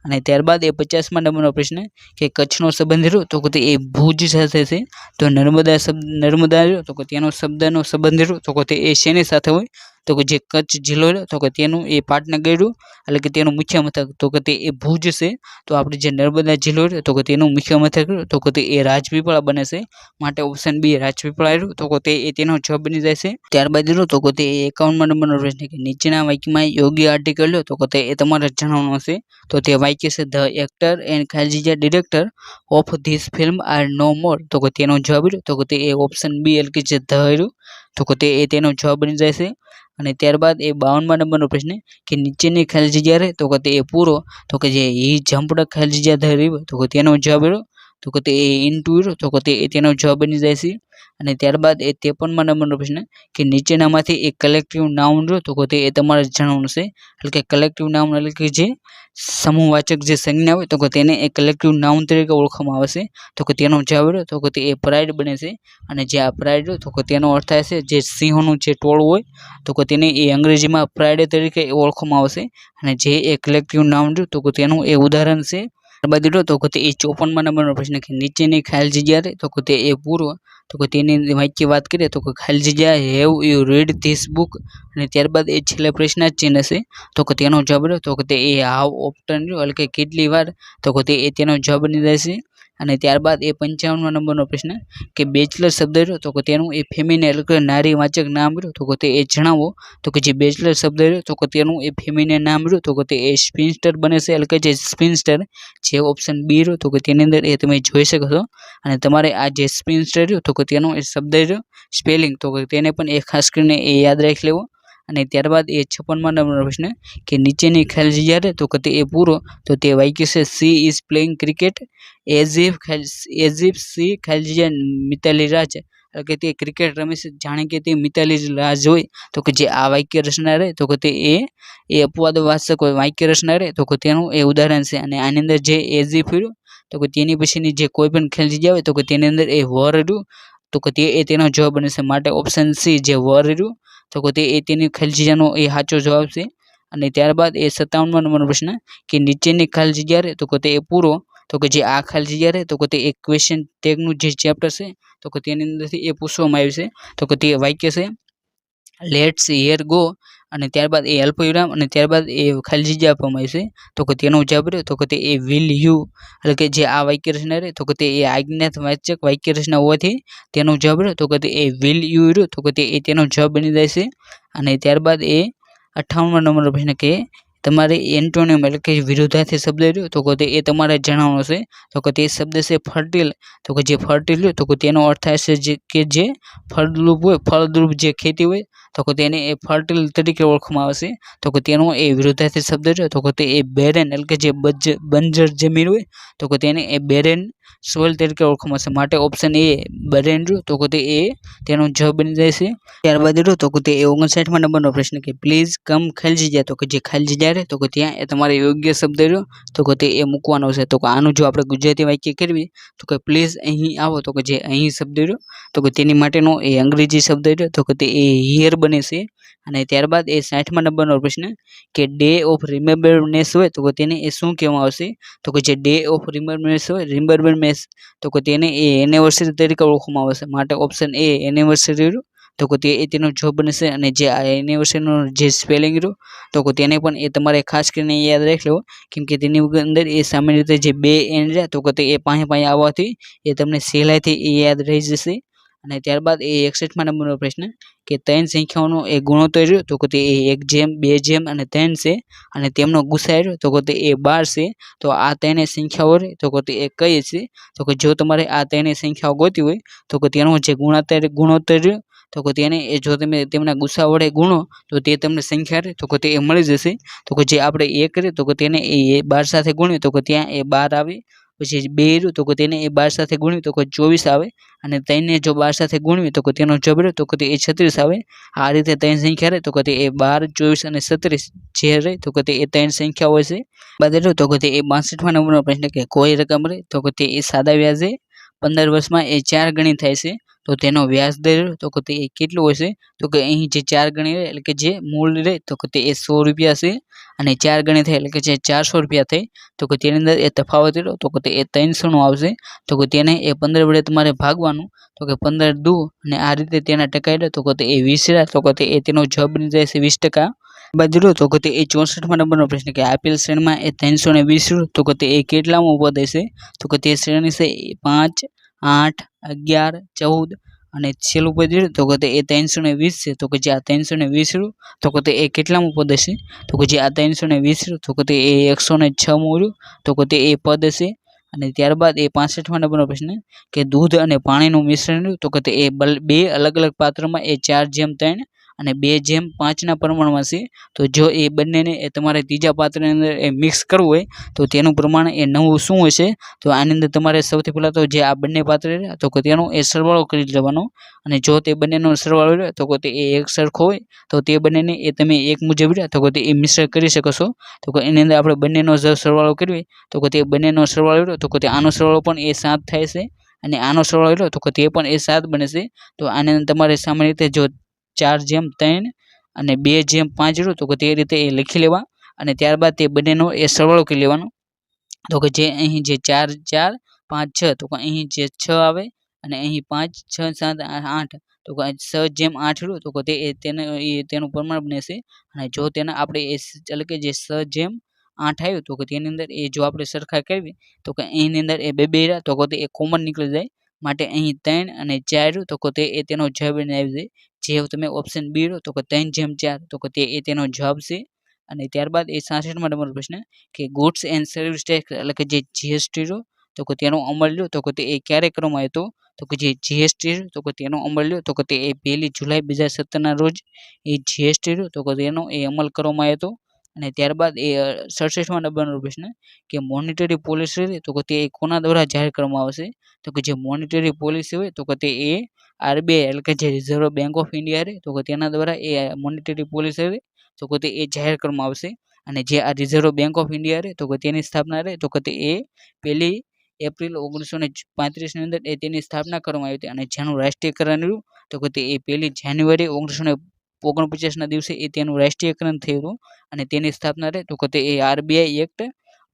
અને ત્યારબાદ એ 50મા નંબરનો પ્રશ્ન કે કચ્છનો સંબંધ રહ્યો તો કે તે એ ભુજ સાથે છે. તો નર્મદા રહ્યો તો કે તેનો શબ્દનો સંબંધ રહ્યો તો કે તે એ શેની સાથે હોય? તો કે જે કચ્છ જિલ્લો રહ્યો તો કે તેનું એ પાટનગર રહ્યું, એટલે કે તેનું મુખ્ય મથક તો કે તે એ ભુજ છે. તો આપણે જે નર્મદા જિલ્લો રહ્યો તો કે તેનું મુખ્ય મથક રહ્યું તો કે તે એ રાજપીપળા બને છે, માટે ઓપ્શન બી રાજપીપળા રહ્યું, તો કે તે એ તેનો જવાબ બની જાય છે. ત્યારબાદ રહ્યું તો કે તે 51મા નંબરનો પ્રશ્ન કે નીચેના વાક્યમાં યોગ્ય આર્ટિકલ લો તો કે તે એ તમારે જણાવવાનું છે. તો તે વાક્ય છે ધ એક્ટર એન્ડ ખાલજીજા director of this film are no more, તો કે તેનો જવાબ રહ્યો તો કે તે એ ઓપ્શન બી એટલે કે જે ધ રહ્યું, તો કે તે એ તેનો જવાબ બની જાય છે. અને ત્યારબાદ એ 52મા નંબરનો પ્રશ્ન કે નીચેની ખાલી જગ્યા રહે તો કે તે એ પૂરો, તો કે જે હી જમ્પડ ખાલી જગ્યા ધ રિવર તો કે તેનો જવાબ રહ્યો તો કે તે એ ઇન્ટુ રહ્યો, તો કે તે એ તેનો જવાબ બની જાય છે. અને ત્યારબાદ એ 53મા નંબરનો પ્રશ્ન કે નીચેનામાંથી એક કલેક્ટિવ નાઉન રહ્યો તો કે તે એ તમારે જણાવવાનું છે, એટલે કે કલેક્ટિવ નાઉન એટલે કે જે સમૂહવાચક જે સંજ્ઞા હોય તો કે તેને એક કલેક્ટિવ નાઉન તરીકે ઓળખવામાં આવે છે. તો કે તેનો જવાબ રહ્યો તો કે તે એ પ્રાઇડ બને છે. અને જે આ પ્રાઇડ રહ્યો તો કે તેનો અર્થ થાય છે જે સિંહોનું જે ટોળું હોય તો કે તેને એ અંગ્રેજીમાં પ્રાઇડ તરીકે ઓળખવામાં આવશે. અને જે એ કલેક્ટિવ નાઉન રહ્યું તો કે તેનું એ ઉદાહરણ છે. ત્યારબાદ રહ્યો તો કે તે એ 54મા નંબરનો પ્રશ્ન કે નીચેની ખાલી જગ્યા રહે તો કે તે એ પૂરો, તો કે તેની વાક્ય વાત કરીએ તો કે ખાલી જગ્યા have you read this book, અને ત્યારબાદ એ છેલ્લે પ્રશ્નાર્થ ચિહ્ન છે તો કે તેનો જવાબ રહ્યો તો કે તે એ હાવ ઓપ્ટન રહ્યો, એટલે કે કેટલી વાર, તો કે તે એ તેનો જવાબ બની જાય છે. અને ત્યારબાદ એ 55મા નંબરનો પ્રશ્ન કે બેચલર શબ્દ રહ્યો તો કે તેનું એ ફેમિનિન એટલે કે નારીવાચક નામ રહ્યું તો કે તે એ જણાવો, તો કે જે બેચલર શબ્દ રહ્યો તો કે તેનું એ ફેમિનિન નામ રહ્યું તો કે તે એ સ્પિન્સ્ટર બને છે, એટલે કે જે સ્પિન્સ્ટર જે ઓપ્શન બી રહ્યો તો કે તેની અંદર એ તમે જોઈ શકો છો. અને તમારે આ જે સ્પિન્સ્ટર રહ્યું તો કે તેનો એ શબ્દ રહ્યો સ્પેલિંગ તો કે તેને પણ એ ખાસ કરીને એ યાદ રાખી લેવો. અને ત્યારબાદ એ 56મા નંબરનો પ્રશ્ન કે નીચેની ખાલી જગ્યા રહે તો કે તે એ પૂરો, તો તે વાક્ય છે she is playing cricket as if she ખાલી જગ્યા મિતાલી રાજ, એટલે કે તે ક્રિકેટ રમે છે જાણે કે તે મિતાલી રાજ હોય, તો કે જે આ વાક્ય રચના રહે તો કે તે એ અપવાદવાચક વાક્ય રચના રહે તો કે તેનું એ ઉદાહરણ છે. અને આની અંદર જે એઝ ઇફ રહ્યું તો કે તેની પછીની જે કોઈ પણ ખાલી જગ્યા હોય તો કે તેની અંદર એ વર રહ્યું, તો કે તે એ તેનો જવાબ બને છે, માટે ઓપ્શન સી જે વર રહ્યું તો કે તે એ તેની ખાલી જગ્યાનો એ સાચો જવાબ છે. અને ત્યારબાદ એ 57મા નંબરનો પ્રશ્ન કે નીચેની ખાલી જગ્યા રહે તો કે તે એ પૂરો, તો કે જે આ ખાલી જગ્યા રહે તો કે તે એક ક્વેશ્ચન ટેગનું જે ચેપ્ટર છે તો કે તેની અંદરથી એ પૂછવામાં આવ્યું છે, તો કે તે વાક્ય છે લેટ્સ હિયર ગો અને ત્યારબાદ એ અલ્પવિરામ અને ત્યારબાદ એ ખાલી જગ્યા આપવામાં આવી છે. તો કે તેનો જવાબ રહ્યો તો કે તે એ વિલ યુ, એટલે કે જે આ વાક્ય રચના રહે તો કે તે એ આજ્ઞાવાચક વાક્ય રચના હોવાથી તેનો જવાબ રહ્યો તો કે તે એ વિલ યુ રહ્યો તો કે તે એ તેનો જવાબ બની જાય છે. અને ત્યારબાદ એ 58મા નંબરનો પ્રશ્ન કે તમારે એન્ટોનિયમ એટલે કે વિરુદ્ધાર્થી શબ્દ રહ્યો તો કે તે એ તમારે જણાવવાનો છે. તો કે તે શબ્દ છે ફર્ટિલ, તો કે જે ફર્ટિલ રહ્યો તો કે તેનો અર્થ થાય છે કે જે ફળદ્રુપ હોય, ફળદ્રુપ જે ખેતી હોય તો કે તેને એ ફર્ટિલ તરીકે ઓળખવામાં આવે છે. તો કે તેનો એ વિરુદ્ધાર્થી શબ્દ રહ્યો તો કે તે એ બેરેન એટલે કે જે બંજર જમીન હોય તો કે તેને એ બેરેન સોઇલ તરીકે ઓળખવામાં આવે છે. માટે ઓપ્શન એ બેરેન રહ્યો તો કે તે એ તેનો જવાબ બની જાય છે. ત્યારબાદ રહ્યો તો કે તે 59મા નંબરનો પ્રશ્ન કે પ્લીઝ કમ ખાલી જગ્યા, તો કે જે ખાલી જગ્યા રહે તો કે ત્યાં એ તમારે યોગ્ય શબ્દ રહ્યો તો કે તે એ મૂકવાનો છે. તો કે આનું જો આપણે ગુજરાતી વાક્ય કરવી તો કે પ્લીઝ અહીં આવો, તો કે જે અહીં શબ્દ રહ્યો તો કે તેની માટેનો એ અંગ્રેજી શબ્દ રહ્યો તો કે તે એ હિયર બને છે. અને ત્યારબાદ એ 60મા નંબરનો પ્રશ્ન કે ડે ઓફ રિમેમ્બરનેસ હોય તો કે તેને એ શું કહેવામાં આવશે? તો કે જે ડે ઓફ રિમેમ્બરનેસ હોય, રિમેમ્બરનેસ તો કે તેને એ એનિવર્સરી તરીકે ઓળખવામાં આવે છે. માટે ઓપ્શન એ એનિવર્સરી રહ્યો તો કે તે એ તેનો જવાબ બનશે. અને જે આ એનિવર્સરીનો જે સ્પેલિંગ રહ્યો તો કે તેને પણ એ તમારે ખાસ કરીને યાદ રાખી લેવો, કેમ કે તેની અંદર એ સામાન્ય રીતે જે બે એન રહ્યા તો કે તે એ પાસે આવવાથી એ તમને સહેલાઈથી એ યાદ રહી જશે. અને ત્યારબાદ એ 61મા નંબરનો પ્રશ્ન કે 3 સંખ્યાઓનો એ ગુણોત્તર રહ્યો તો કે તે 1 જેમ 2 જેમ અને 3 છે. અને તેમનો ગુસાઅ રહ્યો તો કે તે એ 12 છે. તો આ ત્રણેય સંખ્યાઓ રહે તો કે તે એ કઈ છે? તો કે જો તમારે આ ત્રણેય સંખ્યાઓ ગોતી હોય તો કે તેનો જે ગુણોત્તર રહ્યો તો કે તેને એ જો તમે તેમના ગુસા વડે ગુણો તો તે તમને સંખ્યા રહે તો કે તે એ મળી જશે. તો કે જે આપણે 1 કરીએ તો કે તેને એ 12 સાથે ગુણીએ તો કે ત્યાં એ 12 આવે. પછી 2 રહ્યું તો કે તેને એ 12 સાથે ગુણીએ તો કે 24 આવે. અને 3 ને જો 12 સાથે ગુણવીએ તો કે તેનો જવાબ રહ્યો તો કે તે એ 36 આવે. આ રીતે 3 સંખ્યા રહે તો કે તે એ 12, 24 અને 36 જે રહે તો કે તે એ 3 સંખ્યા હોય છે. બાદ રહ્યો તો કે તે એ 62મા નંબરનો પ્રશ્ન કે કોઈ રકમ રહે તો કે તે એ સાદા વ્યાજે 15 વર્ષમાં એ 4 ગણી થાય છે. તો તેનો વ્યાજ દર તો કે તે કેટલું હોય છે? તો કે અહીં જે 4 ગણી રહે એટલે કે જે મૂળ રહે તો કે તે એ 100 રૂપિયા છે. અને 4 ગણી થાય એટલે કે જે 400 રૂપિયા થઈ તો કે તેની અંદર એ તફાવત રહ્યો તો કે તે એ 300 નો આવશે. તો કે તેને એ 15 વડે તમારે ભાગવાનું તો કે 15 દુ અને આ રીતે તેના ટકા રહે તો કે તે એ 20 રહ્યા તો કે તે એ તેનો જવાબ બની જાય છે 20%. બાદ રહ્યો તો કે તે એ 64મા નંબરનો પ્રશ્ન કે આપેલ શ્રેણીમાં એ 320 તો કે તે એ કેટલામો પદ હશે? તો કે તે શ્રેણી છે 5, 8, 11, 14 અને છેલ્લું પદ રહ્યું તો કે તે એ 320 છે. તો કે જે આ 320 રહ્યું તો કે તે એ કેટલામું પદ હશે? તો કે જે આ 320 રહ્યું તો કે તે એ 106મું રહ્યું તો કે તે એ પદ હશે. અને ત્યારબાદ એ 65મા નંબરનો પ્રશ્ન કે દૂધ અને પાણીનું મિશ્રણ રહ્યું તો કે તે એ 2 અલગ અલગ પાત્રમાં એ 4:3 અને 2:5 ના પ્રમાણમાં છે. તો જો એ બંનેને એ તમારે ત્રીજા પાત્રની અંદર એ મિક્સ કરવું હોય તો તેનું પ્રમાણ એ નવું શું હશે? તો આની અંદર તમારે સૌથી પહેલાં તો જે આ બંને પાત્ર રહ્યા તો કે તેનો એ સરવાળો કરી લેવાનો. અને જો તે બંનેનો સરવાળો રહ્યો તો કે તે એ એક સરખો હોય તો તે બંનેને એ તમે એક મુજબ રહ્યા તો કે તે એ મિશ્ર કરી શકો છો. તો કે એની અંદર આપણે બંનેનો સરવાળો કરવી તો કે તે બંનેનો સરવાળો રહ્યો તો કે તે આનો સરવાળો પણ એ 7 થાય છે. અને આનો સરવાળો રહ્યો તો કે તે પણ એ 7 બને છે. તો આની અંદર તમારે સામાન્ય રીતે જો 4:3 અને 2:5 રહ્યું તો કે તે રીતે એ લખી લેવા. અને ત્યારબાદ તે બંનેનો એ સરવાળો કરી લેવાનો. તો કે જે અહીં જે 4, 4, 5, 6 તો કે અહીં જે 6 આવે અને અહીં 5, 6, 7, 8 તો કે 6:8 રહ્યું તો કે તે તેનું પ્રમાણ બને છે. અને જો તેને આપણે એટલે કે જે 6:8 આવ્યું તો કે તેની અંદર એ જો આપણે સરખા કરવી તો કે એની અંદર એ બે રહ્યા તો કે તે એ કોમન નીકળી જાય. માટે અહીં 3 અને 4 રહ્યું તો કે તે એ તેનો જવાબ આવી જાય. જે તમે ઓપ્શન બી રહ્યો તો કે 3:4 તો કે તે એ તેનો જવાબ છે. અને ત્યારબાદ એ 66મા નંબરનો પ્રશ્ન કે ગુડ્સ એન્ડ સર્વિસ ટેક્સ એટલે કે જે જીએસટી રહ્યો તો કે તેનો અમલ રહ્યો તો કે તે એ ક્યારે કરવામાં આવ્યો હતો? તો કે જે જીએસટી રહ્યો તો કે તેનો અમલ રહ્યો તો કે તે એ 1 જુલાઈ 2017 ના રોજ એ જીએસટી રહ્યો તો કે તેનો એ અમલ કરવામાં આવ્યો હતો. અને ત્યારબાદ એ 67મા નંબરનો પ્રશ્ન કે મોનિટરી પોલિસી રહે તો કે તે કોના દ્વારા જાહેર કરવામાં આવશે? તો કે જે મોનિટરી પોલિસી હોય તો કે તે એ આરબીઆઈ એટલે કે જે રિઝર્વ બેંક ઓફ ઇન્ડિયા રહે તો કે તેના દ્વારા એ મોનિટરી પોલિસી રહે તો કે તે એ જાહેર કરવામાં આવશે. અને જે આ રિઝર્વ બેંક ઓફ ઇન્ડિયા રહે તો કે તેની સ્થાપના રહે તો કે તે એ 1 એપ્રિલ 1935ની અંદર એ તેની સ્થાપના કરવામાં આવી હતી. અને જેનું રાષ્ટ્રીયકરણ રહ્યું તો કે તે એ 1 જાન્યુઆરી 1949 ના દિવસે એ તેનું રાષ્ટ્રીયકરણ થયું હતું. અને તેની સ્થાપના રહે તો કે તે એ આરબીઆઈ એક્ટ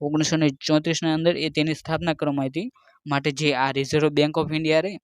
1934 ના અંદર એ તેની સ્થાપના કરવામાં આવી હતી. માટે જે આ રિઝર્વ બેંક ઓફ ઇન્ડિયા રહે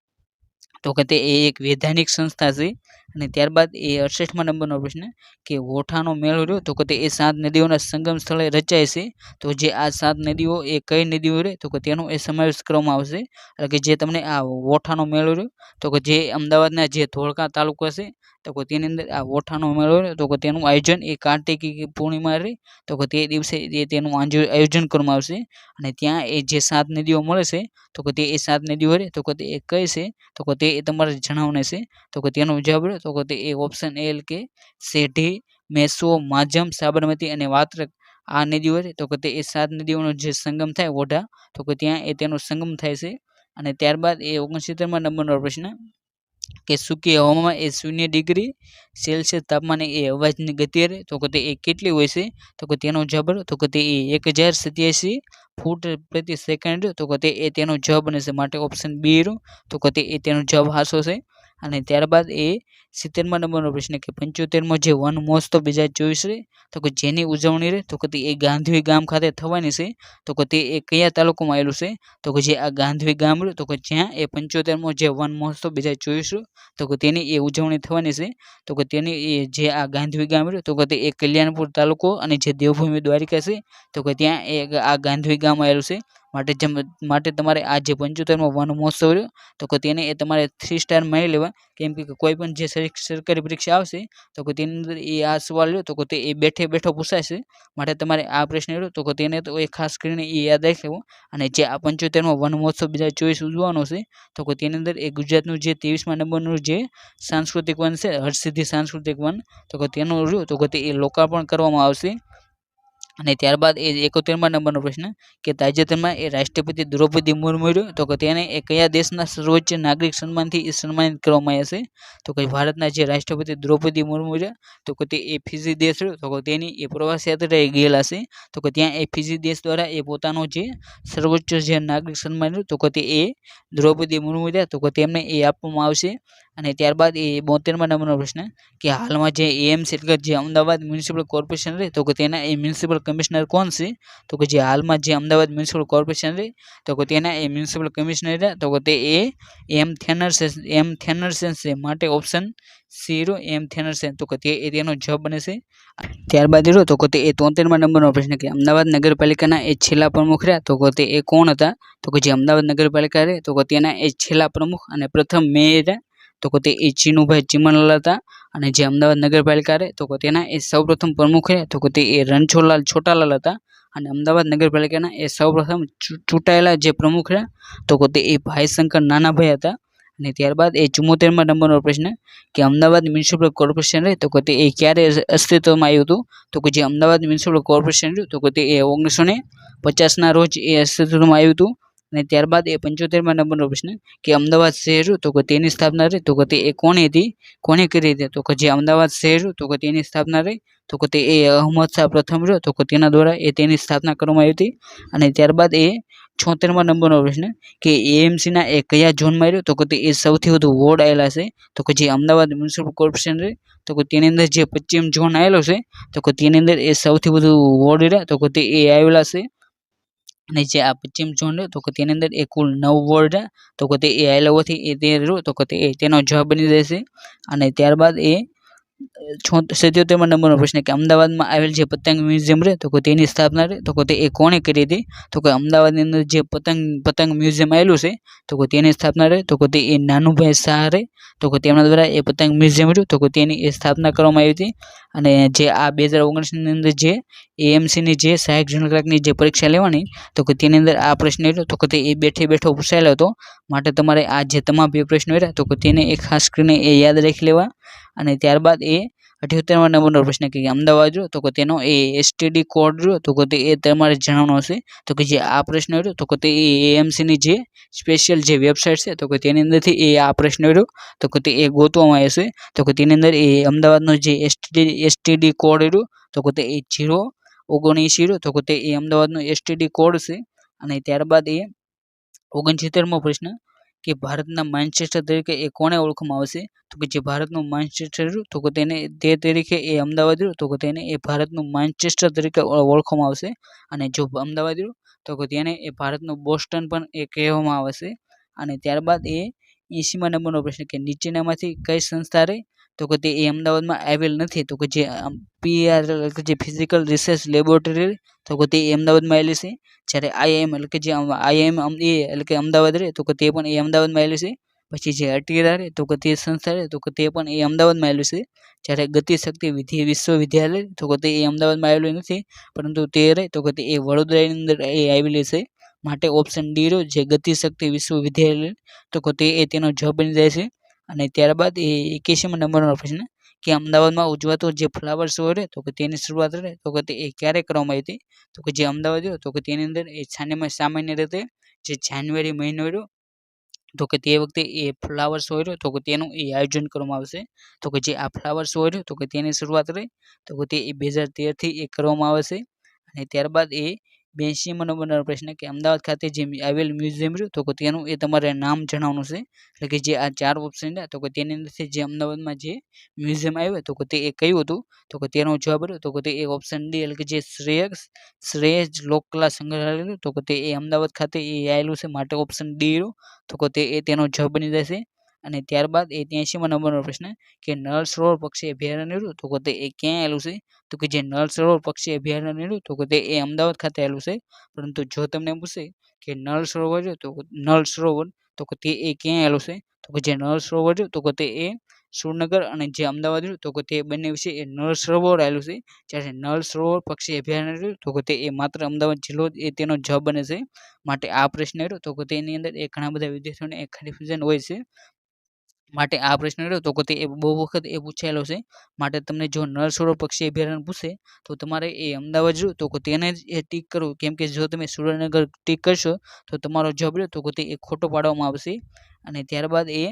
તો કે તે એ એક વૈધાનિક સંસ્થા છે. અને ત્યારબાદ એ 68મા નંબરનો પ્રશ્ન કે ઓઠાનો મેળો રહ્યો તો કે તે એ 7 નદીઓના સંગમ સ્થળે રચાય છે. તો જે આ 7 નદીઓ એ કઈ નદીઓ રહે તો કે તેનો એ સમાવેશ કરવામાં આવશે. એટલે કે જે તમને આ ઓઠાનો મેળો રહ્યો તો કે જે અમદાવાદના જે ધોળકા તાલુકા છે તો કે તેની અંદર આ ઓઠાનો મેળો રહ્યો તો કે તેનું આયોજન એ કાર્તિકી પૂર્ણિમા રહી તો કે તે દિવસે તેનું આયોજન કરવામાં આવશે. અને ત્યાં એ જે 7 નદીઓ મળે છે તો કે તે એ 7 નદીઓ રહે તો કે તે એ કઈ છે તો કે તે તમારે જણાવવાનું છે. તો કે તેનો જવાબ રહ્યો તો કે તે એ option L K Sedhi, meso, માજમ, Sabarmati અને વાત્રક આ નદીઓ રહે તો કે તે એ 7 નદીઓનો જે સંગમ થાય ઓઢા તો કે ત્યાં એ તેનો સંગમ થાય છે. અને ત્યારબાદ એ 69મા નંબરનો પ્રશ્ન કે સૂકી હવામાં એ 0 ડિગ્રી સેલ્સિયસ તાપમાને એ અવાજની ગતિ રહે તો કે તે એ કેટલી હોય છે તો કે તેનો જવાબ તો કે તે 1087 ફૂટ પ્રતિ સેકન્ડ તો કે તે એ તેનો જવાબ બનશે. માટે ઓપ્શન બી રહ્યો તો કે તે એ તેનો જવાબ સાચો છે. અને ત્યારબાદ એ 70મા નંબરનો પ્રશ્ન કે 75મો જે વન મહોત્સવ 2024 રહે તો કે જેની ઉજવણી રહે તો કે તે એ ગાંધીવી ગામ ખાતે થવાની છે તો કે તે એ કયા તાલુકામાં આવેલું છે તો કે જે આ ગાંધીવી ગામ રહ્યું તો કે જ્યાં એ 75મો જે વન મહોત્સવ 2024 તો કે તેની એ ઉજવણી થવાની છે તો કે તેની એ જે આ ગાંધીવી ગામ રહ્યું તો કે તે એ કલ્યાણપુર તાલુકો અને જે દેવભૂમિ દ્વારિકા છે તો કે ત્યાં એ આ ગાંધીવી ગામ આવેલું છે. માટે તમારે આ જે 75મો વન મહોત્સવ રહ્યો તો કે તેને એ તમારે 3 સ્ટાર મારી લેવા. કેમ કે કોઈ પણ જે સરકારી પરીક્ષા આવશે તો કે તેની અંદર એ આ સવાલ રહ્યો તો કે તે એ બેઠે બેઠો પૂછાશે. માટે તમારે આ પ્રશ્ન રહ્યો તો કે તેને તો એ ખાસ કરીને એ યાદ રાખી લેવો. અને જે આ 75મો વન મહોત્સવ 2024 ઉજવવાનો છે તો કે તેની અંદર એ ગુજરાતનું જે 23મા નંબરનું જે સાંસ્કૃતિક વન છે હરસિદ્ધિ સાંસ્કૃતિક વન તો કે તેનું રહ્યું તો કે તે એ લોકાર્પણ કરવામાં આવશે. અને ત્યારબાદ એ 71મા નંબરનો પ્રશ્ન કે તાજેતરમાં એ રાષ્ટ્રપતિ દ્રૌપદી મુર્મુ રહ્યો તો કે તેને એ કયા દેશના સર્વોચ્ચ નાગરિક સન્માનથી સન્માનિત કરવામાં આવ્યા છે તો કે ભારતના જે રાષ્ટ્રપતિ દ્રૌપદી મુર્મુ રહ્યા તો કે તે એ ફિજી દેશ રહ્યો તો કે તેની એ પ્રવાસ યાત્રાએ ગયેલા છે તો કે ત્યાં એ ફિજી દેશ દ્વારા એ પોતાનો જે સર્વોચ્ચ જે નાગરિક સન્માન રહ્યું તો કે તે એ દ્રૌપદી મુર્મુ રહ્યા તો કે તેમને એ આપવામાં આવશે. અને ત્યારબાદ એ 72મા નંબરનો પ્રશ્ન કે હાલમાં જે એએમસી એટલે જે અમદાવાદ મ્યુનિસિપલ કોર્પોરેશન રહે તો કે તેના એ મ્યુનિસિપલ કમિશનર કોણ છે તો કે જે હાલમાં જે અમદાવાદ મ્યુનિસિપલ કોર્પોરેશન રહે તો કે તેના એ મ્યુનિસિપલ કમિશનર રહ્યા તો કે તે એ એમ થેનરસન છે. માટે ઓપ્શન સી રહ્યો એમ થેનરસન તો કે તે એ તેનો જવાબ બને છે. ત્યારબાદ રહ્યો તો કે તે એ 73મા નંબરનો પ્રશ્ન કે અમદાવાદ નગરપાલિકાના એ છેલ્લા પ્રમુખ રહ્યા તો કે તે એ કોણ હતા તો કે જે અમદાવાદ નગરપાલિકા રહે તો કે તેના એ છેલ્લા પ્રમુખ અને પ્રથમ મેયર રહ્યા તો કે તે એ ચીનુભાઈ ચીમનલાલ હતા. અને જે અમદાવાદ નગરપાલિકા રહે તો કે તેના એ સૌપ્રથમ પ્રમુખ રહ્યા તો કે તે એ રણછોડલાલ છોટાલાલ હતા. અને અમદાવાદ નગરપાલિકાના એ સૌપ્રથમ ચૂંટાયેલા જે પ્રમુખ રહ્યા તો કે તે એ ભાઈશંકર નાનાભાઈ હતા. અને ત્યારબાદ એ 74મા નંબરનો પ્રશ્ન કે અમદાવાદ મ્યુનિસિપલ કોર્પોરેશન રહે તો કે તે એ ક્યારે અસ્તિત્વમાં આવ્યું હતું તો કે જે અમદાવાદ મ્યુનિસિપલ કોર્પોરેશન રહ્યું તો કે તે એ 1950ના રોજ એ અસ્તિત્વમાં આવ્યું હતું. અને ત્યારબાદ એ 75મા નંબરનો પ્રશ્ન કે અમદાવાદ શહેર તો કે તેની સ્થાપના રહી તો કે તે એ કોણે કરી હતી તો કે જે અમદાવાદ શહેર તો કે તેની સ્થાપના રહી તો કે તે એ અહમદ શાહ પ્રથમ રહ્યો તો કે તેના દ્વારા એ તેની સ્થાપના કરવામાં આવી હતી. અને ત્યારબાદ એ 76મા નંબરનો પ્રશ્ન કે એએમસીના એ કયા ઝોનમાં રહ્યો તો કે તે એ સૌથી વધુ વોર્ડ આવેલા છે તો કે જે અમદાવાદ મ્યુનિસિપલ કોર્પોરેશન રહે તો કે તેની અંદર જે પશ્ચિમ ઝોન આવેલો છે તો કે તેની અંદર એ સૌથી વધુ વોર્ડ રહ્યા તો કે તે એ આવેલા છે. અને જે આ પશ્ચિમ ઝોન રહ્યો તો કે તેની અંદર એ કુલ 9 વોર્ડ તો કે તે એ આવેલા હોવાથી એ તે રહ્યો તો કે તે તેનો જવાબ બની જશે. અને ત્યારબાદ એ 77મા નંબરનો પ્રશ્ન કે અમદાવાદમાં આવેલ જે પતંગ મ્યુઝિયમ રહે તો કે તેની સ્થાપના રહે તો કે તે એ કોણે કરી હતી તો કે અમદાવાદની અંદર જે પતંગ મ્યુઝિયમ આવેલું છે તો કે તેની સ્થાપના રહે તો કે તે એ નાનુભાઈ શાહ રહે તો કે તેમના દ્વારા એ પતંગ મ્યુઝિયમ રહ્યું તો કે તેની એ સ્થાપના કરવામાં આવી હતી. અને જે આ 2019ની અંદર જે એએમસીની જે સહાયક જૂન ક્લાર્કની જે પરીક્ષા લેવાની તો કે તેની અંદર આ પ્રશ્ન રહ્યો તો કે તે એ બેઠે બેઠો પૂછાયેલો હતો. માટે તમારે આ જે તમામ બે પ્રશ્નો રહ્યા તો કે તેને એ ખાસ કરીને એ યાદ રાખી લેવા. અને ત્યારબાદ એ 78મા નંબરનો પ્રશ્ન કે અમદાવાદ રહ્યો તો કે તેનો એ એસટીડી કોડ રહ્યો તો કે તે એ તમારે જણાવવાનો હશે તો કે જે આ પ્રશ્ન રહ્યો તો કે તે એએમસીની જે સ્પેશિયલ જે વેબસાઇટ છે તો કે તેની અંદરથી એ આ પ્રશ્ન રહ્યો તો કે તે એ ગોતવામાં આવશે તો કે તેની અંદર એ અમદાવાદનો જે એસટીડી કોડ રહ્યો તો કે તે એ 079 રહ્યો તો કે તે એ અમદાવાદનો એસટીડી કોડ છે. અને ત્યારબાદ એ 69મો પ્રશ્ન કે ભારતના માન્ચેસ્ટર તરીકે એ કોને ઓળખવામાં આવશે તો કે જે ભારતનું માન્ચેસ્ટર તો કે તેને તે તરીકે એ અમદાવાદ રહ્યું તો કે તેને એ ભારતનું માન્ચેસ્ટર તરીકે ઓળખવામાં આવશે. અને જો અમદાવાદ રહ્યું તો કે તેને એ ભારતનું બોસ્ટન પણ એ કહેવામાં આવશે. અને ત્યારબાદ એ 80મા નંબરનો પ્રશ્ન કે નીચેનામાંથી કઈ સંસ્થા રહી તો કે તે એ અમદાવાદમાં આવેલ નથી. તો કે જે પીઆર એટલે કે જે ફિઝિકલ રિસર્ચ લેબોરેટરી તો કે તે અમદાવાદમાં આવેલી છે. જ્યારે આઈઆઈએમ એટલે કે જે આઈઆઈએમ એ એટલે કે અમદાવાદ રહે તો કે તે પણ એ અમદાવાદમાં આવેલી છે. પછી જે અટીરા રહે તો કે તે સંસ્થા રહે તો કે તે પણ એ અમદાવાદમાં આવેલું છે. જ્યારે ગતિશક્તિ વિશ્વવિદ્યાલય તો કે તે એ અમદાવાદમાં આવેલું નથી, પરંતુ તે રહે તો કે તે એ વડોદરાની અંદર એ આવેલી છે. માટે ઓપ્શન ડી રહ્યો જે ગતિશક્તિ વિશ્વવિદ્યાલય તો કે તે એ તેનો જવાબ બની જાય છે. અને ત્યારબાદ એ 81મા નંબરનો પ્રશ્ન કે અમદાવાદમાં ઉજવાતો જે ફ્લાવર શો રહે તો કે તેની શરૂઆત રહે તો કે તે એ ક્યારે કરવામાં આવી હતી. તો કે જે અમદાવાદ રહ્યો તો કે તેની અંદર એ સામાન્ય રીતે જે જાન્યુઆરી મહિનો રહ્યો તો કે તે વખતે એ ફ્લાવર શો રહ્યો તો કે તેનું એ આયોજન કરવામાં આવશે. તો કે જે આ ફ્લાવર શો રહ્યો તો કે તેની શરૂઆત રહી તો કે તે 2013થી એ કરવામાં આવે છે. અને ત્યારબાદ એ 82મા નંબરનો પ્રશ્ન કે અમદાવાદ ખાતે જે આવેલ મ્યુઝિયમ રહ્યું તો કે તેનું એ તમારે નામ જણાવવાનું છે. એટલે કે જે આ 4 ઓપ્શન રહ્યા તો કે તેની અંદરથી જે અમદાવાદમાં જે મ્યુઝિયમ આવ્યું તો કે તે એ કયું હતું. તો કે તેનો જવાબ રહ્યો તો કે તે એ ઓપ્શન ડી એટલે કે જે શ્રેયસ લોકકલા સંગ્રહાલય રહ્યું તો કે તે એ અમદાવાદ ખાતે એ આવેલું છે. માટે ઓપ્શન ડી રહ્યો તો કે તે એ તેનો જવાબ બની જશે. અને ત્યારબાદ એ 83મા નંબરનો પ્રશ્ન કે નળ સરોવર પક્ષી અભયારણ્ય રહ્યું તો કે તે એ ક્યાં આવેલું છે. તો કે જે નળ સરોવર પક્ષી અભયારણ્ય રહ્યું તો કે તે એ અમદાવાદ ખાતે આવેલું છે. પરંતુ જો તમને પૂછે કે નળ સરોવર રહ્યું તો કે તે એ ક્યાં આવેલું છે. તો કે જે નળ સરોવર રહ્યું તો કે તે એ સુરનગર અને જે અમદાવાદ રહ્યું તો કે તે બંને વિશે એ નળ સરોવર આવેલું છે. જ્યારે નળ સરોવર પક્ષી અભયારણ્ય રહ્યું તો કે તે એ માત્ર અમદાવાદ જિલ્લો એ તેનો જવાબ બને છે. માટે આ પ્રશ્ન રહ્યો તો કે તેની અંદર એ ઘણા બધા વિદ્યાર્થીઓને એ કન્ફ્યુઝન હોય છે. માટે આ પ્રશ્ન રહ્યો તો કે તે બહુ વખત એ પૂછાયેલો છે. માટે તમને જો નળ સરોવર પક્ષી અભયારણ્ય પૂછે તો તમારે એ અમદાવાદ રહ્યું તો કે તેને જ એ ટીક કરવું, કેમ કે જો તમે સુરેન્દ્રનગર ટીક કરશો તો તમારો જવાબ રહ્યો તો કે તે એ ખોટો પાડવામાં આવશે. અને ત્યારબાદ એ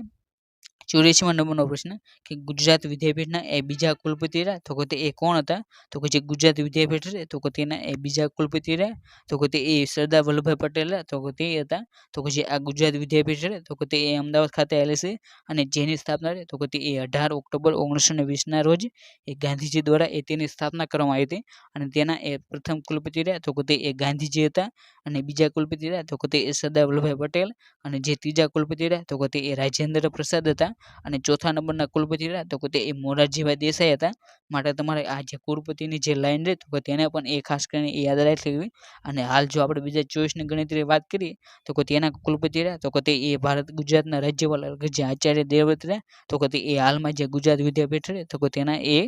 84મા નંબરનો પ્રશ્ન કે ગુજરાત વિદ્યાપીઠના એ બીજા કુલપતિ રહ્યા તો કે તે એ કોણ હતા. તો કે જે ગુજરાત વિદ્યાપીઠ છે તો કે તેના એ બીજા કુલપતિ રહ્યા તો કે તે એ સરદાર વલ્લભભાઈ પટેલ રહ્યા તો કે તે હતા. તો કે જે આ ગુજરાત વિદ્યાપીઠ છે તો કે તે એ અમદાવાદ ખાતે આવેલી છે. અને જેની સ્થાપના રહે તો કે તે એ 18 ઓક્ટોબર 1920ના રોજ એ ગાંધીજી દ્વારા એ તેની સ્થાપના કરવામાં આવી હતી. અને તેના એ પ્રથમ કુલપતિ રહ્યા તો કે તે એ ગાંધીજી હતા. અને બીજા કુલપતિ રહ્યા તો કે તે એ સરદાર વલ્લભભાઈ પટેલ. અને જે ત્રીજા કુલપતિ રહ્યા તો કે તે એ રાજેન્દ્ર પ્રસાદ હતા. અને ચોથા નંબરના કુલપતિ રહ્યા તો કે તે એ મોરારજીભાઈ દેસાઈ હતા. માટે તમારે આ જે કુલપતિની જે લાઈન રહે તો કે તેને પણ એ ખાસ કરીને એ યાદ રાખી લેવી. અને હાલ જો આપણે બીજા 24ની ગણતરી વાત કરીએ તો કે તેના કુલપતિ રહ્યા તો કે તે એ ગુજરાતના રાજ્યપાલ જે આચાર્ય દેવવ્રત રહ્યા તો કે તે એ હાલમાં જે ગુજરાત વિદ્યાપીઠ રહે તો કે તેના એ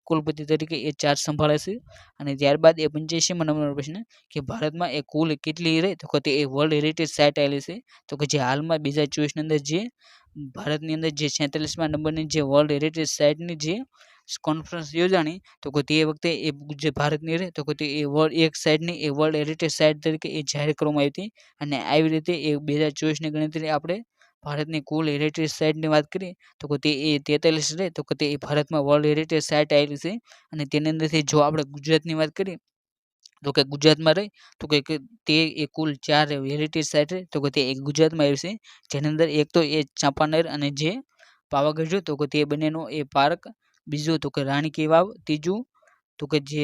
કુલપતિ તરીકે એ ચાર્જ સંભાળે છે. અને ત્યારબાદ એ 85મા નંબરનો પ્રશ્ન કે ભારતમાં એ કુલ કેટલી રહે તો કે તે એ વર્લ્ડ હેરિટેજ સાઇટ આવેલી છે. તો કે જે હાલમાં 2024ની અંદર જે ભારતની અંદર જે 46મા નંબરની જે વર્લ્ડ હેરિટેજ સાઇટની જે કોન્ફરન્સ યોજાણી તો કે તે વખતે એ જે ભારતની રહે તો કે તે એ એક સાઇટની એ વર્લ્ડ હેરિટેજ સાઇટ તરીકે એ જાહેર કરવામાં આવી હતી. અને આવી રીતે એ 2024ની ગણતરી આપણે ભારતની કુલ હેરિટેજ સાઇટની વાત કરીએ તો કે તે એ 43 રહે તો કે તે ભારતમાં વર્લ્ડ હેરિટેજ સાઇટ આવેલી છે. અને તેની અંદરથી જો આપણે ગુજરાતની વાત કરીએ તો કે ગુજરાતમાં રહી તો કે તે એ કુલ 4 હેરિટેજ સાઇટ રહે તો કે તે એક ગુજરાતમાં આવી છે. જેની અંદર એક તો એ ચાંપાનેર અને જે પાવાગઢ રહ્યું તો કે તે બંનેનો એ પાર્ક, બીજું તો કે રાણી કી વાવ, ત્રીજું તો કે જે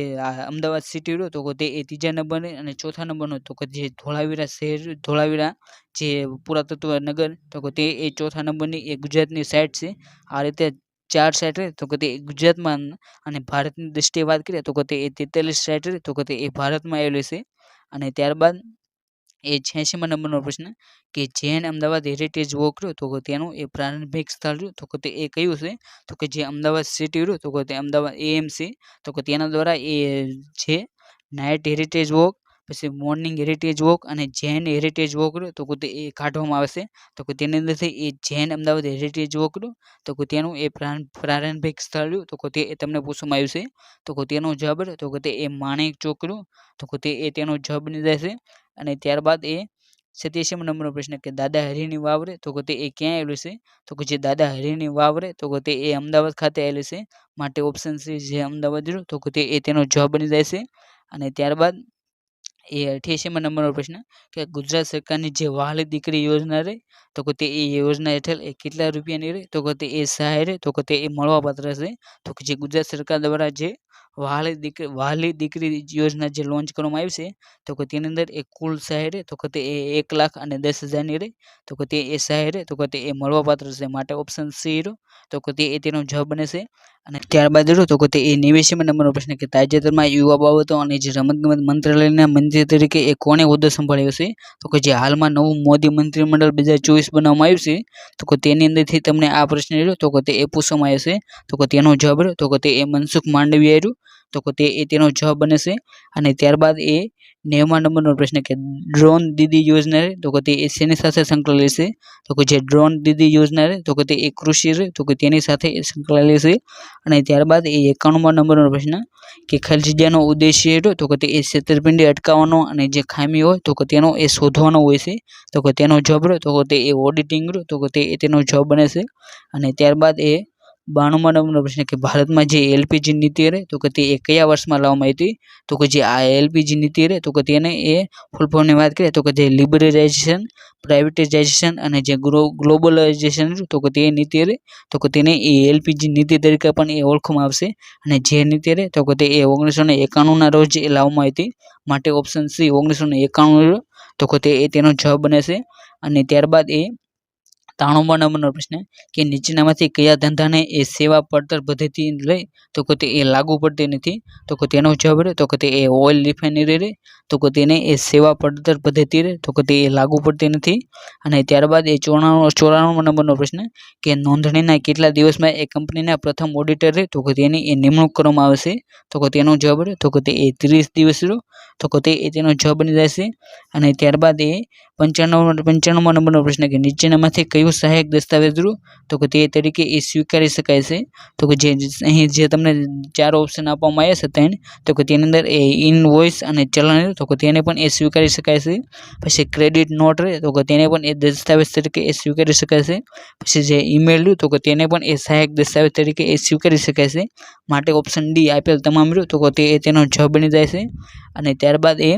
અમદાવાદ સિટી રહ્યું તો કે તે એ ત્રીજા નંબરને, અને ચોથા નંબરનો તો કે જે ધોળાવીરા શહેર ધોળાવીરા જે પુરાતત્વ નગર તો કે તે એ ચોથા નંબરની એ ગુજરાતની સાઇટ છે. આ રીતે 4 સાઇટ રહે તો કે તે ગુજરાતમાં, અને ભારતની દ્રષ્ટિએ વાત કરીએ તો કે તે 43 સાઇટ રહે તો કે તે એ ભારતમાં આવેલી છે. અને ત્યારબાદ એ 86મા નંબરનો પ્રશ્ન કે જૈન અમદાવાદ હેરિટેજ વોક રહ્યું તો કે તેનું એ પ્રારંભિક સ્થળ રહ્યું તો કે તે એ કયું છે. તો કે જે અમદાવાદ સિટી રહ્યું તો કે તે અમદાવાદ એએમસી તો કે તેના દ્વારા એ છે નાઇટ હેરિટેજ વોક, પછી મોર્નિંગ હેરિટેજ વોક અને જૈન હેરિટેજ વોક રહ્યું તો કે તે એ કાઢવામાં આવે છે. તો કે તેની અંદરથી એ જૈન અમદાવાદ હેરિટેજ વોક રહ્યું તો કે તેનું એ પ્રારંભિક સ્થળ રહ્યું તો કે તે એ તમને પૂછવામાં આવ્યું છે. તો કે તેનો જવાબ રહ્યો તો કે તે એ માણેક ચોક રહ્યું તો કે તે એ તેનો જવાબ બની જાય છે. અને ત્યારબાદ એ 87મા નંબરનો પ્રશ્ન કે દાદા હરીની વાવ રહે તો કે તે એ ક્યાં આવેલું છે. તો કે જે દાદા હરીની વાવ રહે તો કે તે એ અમદાવાદ ખાતે આવેલી છે. માટે ઓપ્શન સી જે અમદાવાદ રહ્યું તો કે તે એ તેનો જવાબ બની જાય છે. અને ત્યારબાદ એ 88મા નંબરનો પ્રશ્ન કે ગુજરાત સરકારની જે વહાલી દીકરી યોજના રહી તો કે તે એ યોજના હેઠળ એ કેટલા રૂપિયાની રહી તો કે તે એ સહાય રહે તો કે તે એ મળવાપાત્ર છે. તો કે જે ગુજરાત સરકાર દ્વારા જે વહાલી દીકરી યોજના જે લોન્ચ કરવામાં આવી છે તો કે તેની અંદર એ કુલ સહાય રહે તો કે તે 1,10,000 રહે તો કે તે એ સહાય રહે તો કે તે એ મળવાપાત્ર છે માટે ઓપ્શન સી રહ્યો તો કે તે તેનો જવાબ બને છે. અને ત્યારબાદ રહ્યો તો કે તે એ 89 નંબરનો પ્રશ્ન કે તાજેતરમાં યુવા બાબતો અને જે રમતગમત મંત્રાલયના મંત્રી તરીકે એ કોણે હોદ્દો સંભાળ્યો છે તો કે જે હાલમાં નવું મોદી મંત્રીમંડળ 2024 બનાવવામાં આવ્યું છે તો કે તેની અંદરથી તમને આ પ્રશ્ન રહ્યો તો કે તે એ પૂછવામાં આવ્યો છે તો કે તેનો જવાબ રહ્યો તો કે તે એ મનસુખ માંડવિયા રહ્યું તો કે તે તેનો જવાબ બને છે. અને ત્યારબાદ એ 90 નંબરનો પ્રશ્ન કે ડ્રોન દીદી યોજના તો કે તે શેની સાથે સંકળાયેલી છે તો કે જે ડ્રોન દીદી યોજના તો કે તે કૃષિ તો કે તેની સાથે સંકળાયેલી છે. અને ત્યારબાદ એ 91 નંબરનો પ્રશ્ન કે ખાલી જગ્યાનો ઉદ્દેશ્ય તો કે તે છેતરપિંડી અટકાવવાનો અને જે ખામી હોય તો કે તેનો એ શોધવાનો હોય છે તો કે તેનો જવાબ તો કે તે ઓડિટિંગ તો કે તે તેનો જવાબ બને છે. અને ત્યારબાદ એ 92 નંબરનો પ્રશ્ન કે ભારતમાં જે એલપીજી નીતિ રહે તો કે તે કયા વર્ષમાં લાવવામાં આવી હતી તો કે જે આ એલપીજી નીતિ રહે તો કે તેને એ ફૂલ ફોર્મની વાત કરીએ તો કે જે લિબરલાઇઝેશન પ્રાઇવેટાઇઝેશન અને જે ગ્લોબલાઇઝેશન તો કે તે નીતિ રહે તો કે તેને એ એલપીજી નીતિ તરીકે પણ એ ઓળખવામાં આવશે. અને જે નીતિ રહે તો કે તે 1991ના રોજ એ લાવવામાં આવી હતી માટે ઓપ્શન સી 1991 તો કે તે તેનો જવાબ બને છે. અને ત્યારબાદ એ 93 નંબરનો પ્રશ્ન કે નીચેનામાંથી કયા ધંધાને એ સેવા પડતર પદ્ધતિ લઈ તો કે તે એ લાગુ પડતી નથી તો કે તેનો જવાબ રહે તો કે તે ઓઇલ રિફાઇનરી રહે તો કે તેને એ સેવા પડતર પદ્ધતિ રહે તો કે તે લાગુ પડતી નથી. અને ત્યારબાદ એ 94 નંબરનો પ્રશ્ન કે નોંધણીના કેટલા દિવસમાં એ કંપનીના પ્રથમ ઓડિટર રહે તો કે તેની એ નિમણૂક કરવામાં આવે છે તો કે તેનો જવાબ રહે તો કે તે 30 દિવસ રહ્યો તો કે તે તેનો જવાબ બની જાય છે. અને ત્યારબાદ એ 95 નંબરનો પ્રશ્ન કે નીચેનામાંથી કયું સહાયક દસ્તાવેજ તો કે તે તરીકે એ સ્વીકારી શકાય છે તો કે જે અહીં જે તમને 4 ઓપ્શન આપવામાં આવ્યા છે ત્રણ તો કે તેની અંદર એ ઇનવોઇસ અને ચલણ તો કે તેને પણ એ સ્વીકારી શકાય છે. પછી ક્રેડિટ નોટ રહે તો કે તેને પણ એ દસ્તાવેજ તરીકે એ સ્વીકારી શકાય છે. પછી જે ઈમેલ તો કે તેને પણ એ સહાયક દસ્તાવેજ તરીકે એ સ્વીકારી શકાય છે માટે ઓપ્શન ડી આપેલ તમામ તો કે તે તેનો જવાબ બની જાય છે. અને ત્યારબાદ એ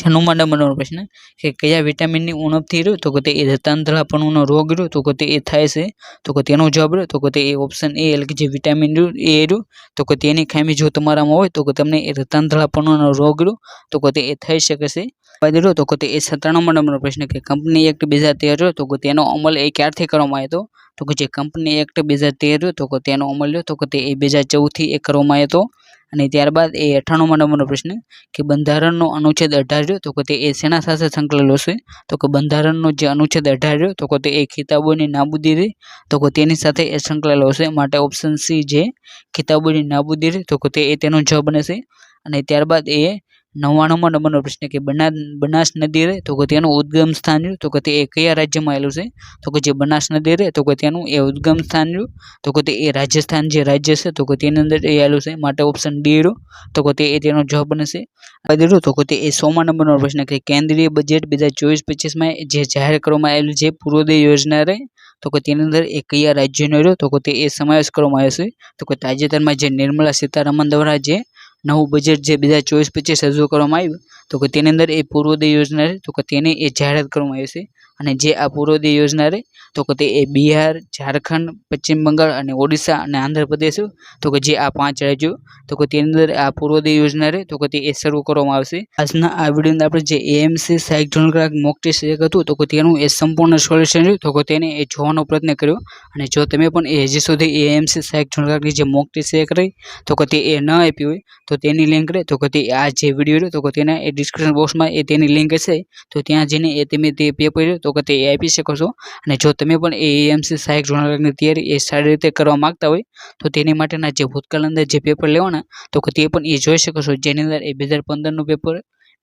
96 નંબરનો પ્રશ્ન કે કયા વિટામિનની ઉણપથી તો કે તે રતાંતરાપણુનો રોગ તો કે તે થાય છે તો કે તેનો જવાબ તો કે તે ઓપ્શન એ એટલે કે જે વિટામિન એ તો કે તેની ખામી જો તમારામાં હોય તો કે તમને એ રતાંતરાપણુનો રોગ તો કે તે થઈ શકે છે. તો કે તે 97 નંબરનો પ્રશ્ન કે કંપની એક્ટ 2013 તો કે તેનો અમલ એ ક્યારથી કરવામાં આવ્યો તો કે જે કંપની એક્ટ 2013 તો કે તેનો અમલ તો કે તે 2014 થી કરવામાં આવ્યો હતો. અને ત્યારબાદ એ 98 નંબરનો પ્રશ્ન કે બંધારણનો અનુચ્છેદ 18 તો કે તે શેના સાથે સંકળાયેલો છે તો કે બંધારણનો જે અનુચ્છેદ 18 તો કે તે ખિતાબોની નાબૂદી તો કે તેની સાથે એ સંકળાયેલો છે માટે ઓપ્શન સી જે ખિતાબોની નાબૂદી તો કે તે તેનો જવાબ બને છે. અને ત્યારબાદ એ 99 નંબરનો પ્રશ્ન કે બનાસ નદી તો કે તેનું ઉદ્ગમ સ્થાન તો કે તે કયા રાજ્યમાં આવેલું છે તો કે જે બનાસ નદી તો કે તેનું એ ઉદ્ગમ સ્થાન તો કે તે રાજસ્થાન જે રાજ્ય છે તો કે તેની અંદર એ આવેલું છે માટે ઓપ્શન ડી તો કે તે તેનો જવાબ બને છે. તો કે તે 100 નંબરનો પ્રશ્ન કે કેન્દ્રીય બજેટ 2024-25માં જે જાહેર કરવામાં આવેલું છે પૂર્વોદય યોજના તો કે તેની અંદર એ કયા રાજ્યનો તો કે તે સમાવેશ કરવામાં આવ્યો છે તો કે તાજેતરમાં જે નિર્મલા સીતારામન દ્વારા જે નવું બજેટ જે 2024-25 રજૂ કરવામાં આવ્યું તો કે તેની અંદર એ પૂર્વોદય યોજના તો કે તેની એ જાહેરાત કરવામાં આવી છે. અને જે આ પૂર્વોદય યોજના તો કે તે બિહાર ઝારખંડ પશ્ચિમ બંગાળ અને ઓડિશા અને આંધ્રપ્રદેશ તો કે જે આ 5 રાજ્યો તો કે તેની અંદર આ પૂર્વોદય યોજના તો કે તે શરૂ કરવામાં આવશે. આજના આ વિડીયોની આપણે જે એએમસી સહાયક જૂન ક્લાર્ક મોક ટેસ્ટ હતું તો કે તેનું એ સંપૂર્ણ સોલ્યુશન તો કે તેને એ જોવાનો પ્રયત્ન કર્યો. અને જો તમે પણ એ હજી સુધી એએમસી સહાયક જૂન ક્લાર્કની જે મોક ટેસ્ટ કરી તો કે તે ન આપી હોય તો તેની લિંક તો કે તે આ જે વિડીયો તો કે તેના એ ડિસ્ક્રિપ્શન બોક્સમાં એ તેની લિંક હશે તો ત્યાં જઈને એ તમે તે પેપર તો કે તે આપી શકો છો. અને જો તમે પણ એએમસી સહાયક જૂન ક્લાર્કની તૈયારી એ સારી રીતે કરવા માંગતા હોય તો તેની માટેના જે ભૂતકાળ અંદર જે પેપર લેવાના તો કે તે પણ એ જોઈ શકો છો જેની અંદર 2015નું પેપર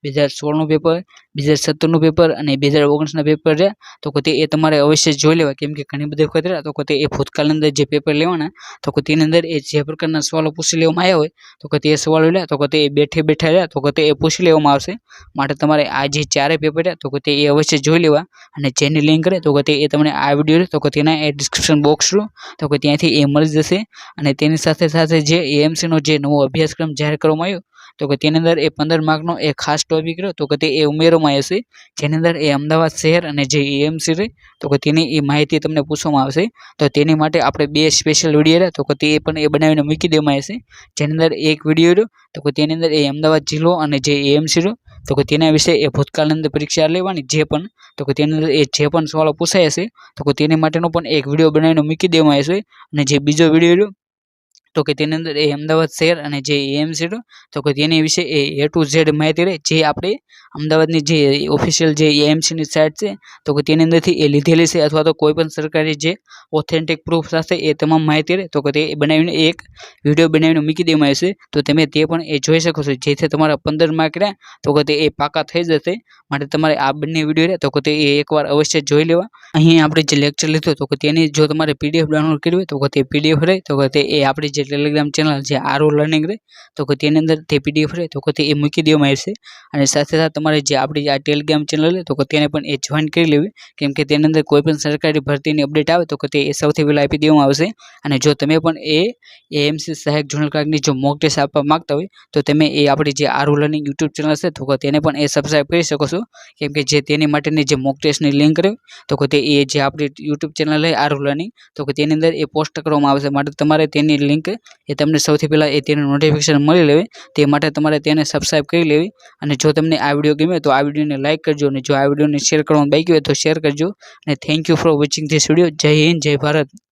2016નું પેપર 2017નું પેપર અને 2019ના પેપર રહ્યા તો કે તે તમારે અવશ્ય જોઈ લેવા કેમ કે ઘણી બધી વખત રહ્યા તો કે તે ભૂતકાળ અંદર જે પેપર લેવાના તો કે તેની અંદર એ જે પ્રકારના સવાલો પૂછી લેવામાં આવ્યા હોય તો કે તે સવાલો લે તો કે તે બેઠા રહ્યા તો કે તે પૂછી લેવામાં આવશે માટે તમારે આ જે 4 પેપર રહ્યા તો કે તે અવશ્ય જોઈ લેવા. અને જેની લિંક રહે તો કે તે તમને આ વિડીયો તો કે તેના એ ડિસ્ક્રિપ્શન બોક્સ તો કે ત્યાંથી એ મળી જશે. અને તેની સાથે સાથે જે એએમસીનો જે નવો અભ્યાસક્રમ જાહેર કરવામાં આવ્યો તો કે તેની અંદર એ 15 માર્કનો એક ખાસ ટોપિક રહ્યો તો કે તે એ ઉમેરવામાં આવશે, જેની અંદર એ અમદાવાદ શહેર અને જે એએમસી રહે તો કે તેની એ માહિતી તમને પૂછવામાં આવશે. તો તેની માટે આપણે 2 સ્પેશિયલ વિડીયો રહ્યા તો કે તે પણ એ બનાવીને મૂકી દેવામાં આવશે, જેની અંદર એક વિડીયો રહ્યો તો કે તેની અંદર એ અમદાવાદ જિલ્લો અને જે એએમસી રહ્યો તો કે તેના વિશે એ ભૂતકાળની અંદર પરીક્ષા લેવાની જે પણ તો કે તેની અંદર એ જે પણ સવાલો પૂછાય હશે તો કે તેની માટેનો પણ એક વિડીયો બનાવીને મૂકી દેવામાં આવશે. અને જે બીજો વિડીયો રહ્યો તો કે તેની અંદર એ અમદાવાદ શહેર અને જે એએમસી રહ્યો તો કે તેની વિશે એ ટુ ઝેડ માહિતી રહે જે આપણે અમદાવાદની જે ઓફિશિયલ જે એએમસીની સાઇટ છે તો કે તેની અંદરથી એ લીધેલી છે અથવા તો કોઈ પણ સરકારી જે ઓથેન્ટિક પ્રૂફ સાથે એ તમામ માહિતી રહે તો કે તે બનાવીને એક વિડીયો બનાવીને મૂકી દેવામાં આવશે. તો તમે તે પણ એ જોઈ શકો છો, જેથી તમારા 15 માર્ક રહ્યા તો કે તે એ પાકા થઈ જશે. માટે તમારે આ બંને વિડીયો રહે તો કે તે એકવાર અવશ્ય જોઈ લેવા. અહીં આપણે જે લેક્ચર લીધો તો કે તેની જો તમારે પીડીએફ ડાઉનલોડ કરવી હોય તો કે તે પીડીએફ રહે તો કે તે એ આપણી જે ટેલિગ્રામ ચેનલ જે આરો લર્નિંગ રહે તો કે તેની અંદર તે પીડીએફ રહે તો કે તે એ મૂકી દેવામાં આવશે. અને સાથે સાથે તમારે જે આપણી આ ટેલિગ્રામ ચેનલ રહે તો કે તેને પણ એ જોઈન કરી લેવી, કેમ કે તેની અંદર કોઈ પણ સરકારી ભરતીની અપડેટ આવે તો કે તે એ સૌથી પહેલાં આપી દેવામાં આવશે. અને જો તમે પણ એએમસી સહાયક જનરલ ક્લાર્કની જો મોક ટેસ્ટ આપવા માંગતા હોય તો તમે એ આપણી જે આરો લર્નિંગ યુટ્યુબ ચેનલ છે તો કે તેને પણ એ સબસ્ક્રાઈબ કરી શકો છો, કેમ કે જે તેની માટેની જે મોક ટેસ્ટની લિંક રહે તો કે તે એ જે આપણી યુટ્યુબ ચેનલ છે આરો લર્નિંગ તો કે તેની અંદર એ પોસ્ટ કરવામાં આવશે. માટે તમારે તેની લિંક એ તમને સૌથી પહેલાં એ તેનું નોટિફિકેશન મળી લેવી, તે માટે તમારે તેને સબસ્ક્રાઈબ કરી લેવી. અને જો તમને આ વિડીયો ગમે તો આ વિડીયોને લાઇક કરજો અને જો આ વિડીયોને શેર કરવાનું બાકી હોય તો શેર કરજો. અને thank you for watching this video. જય હિન્દ, જય ભારત.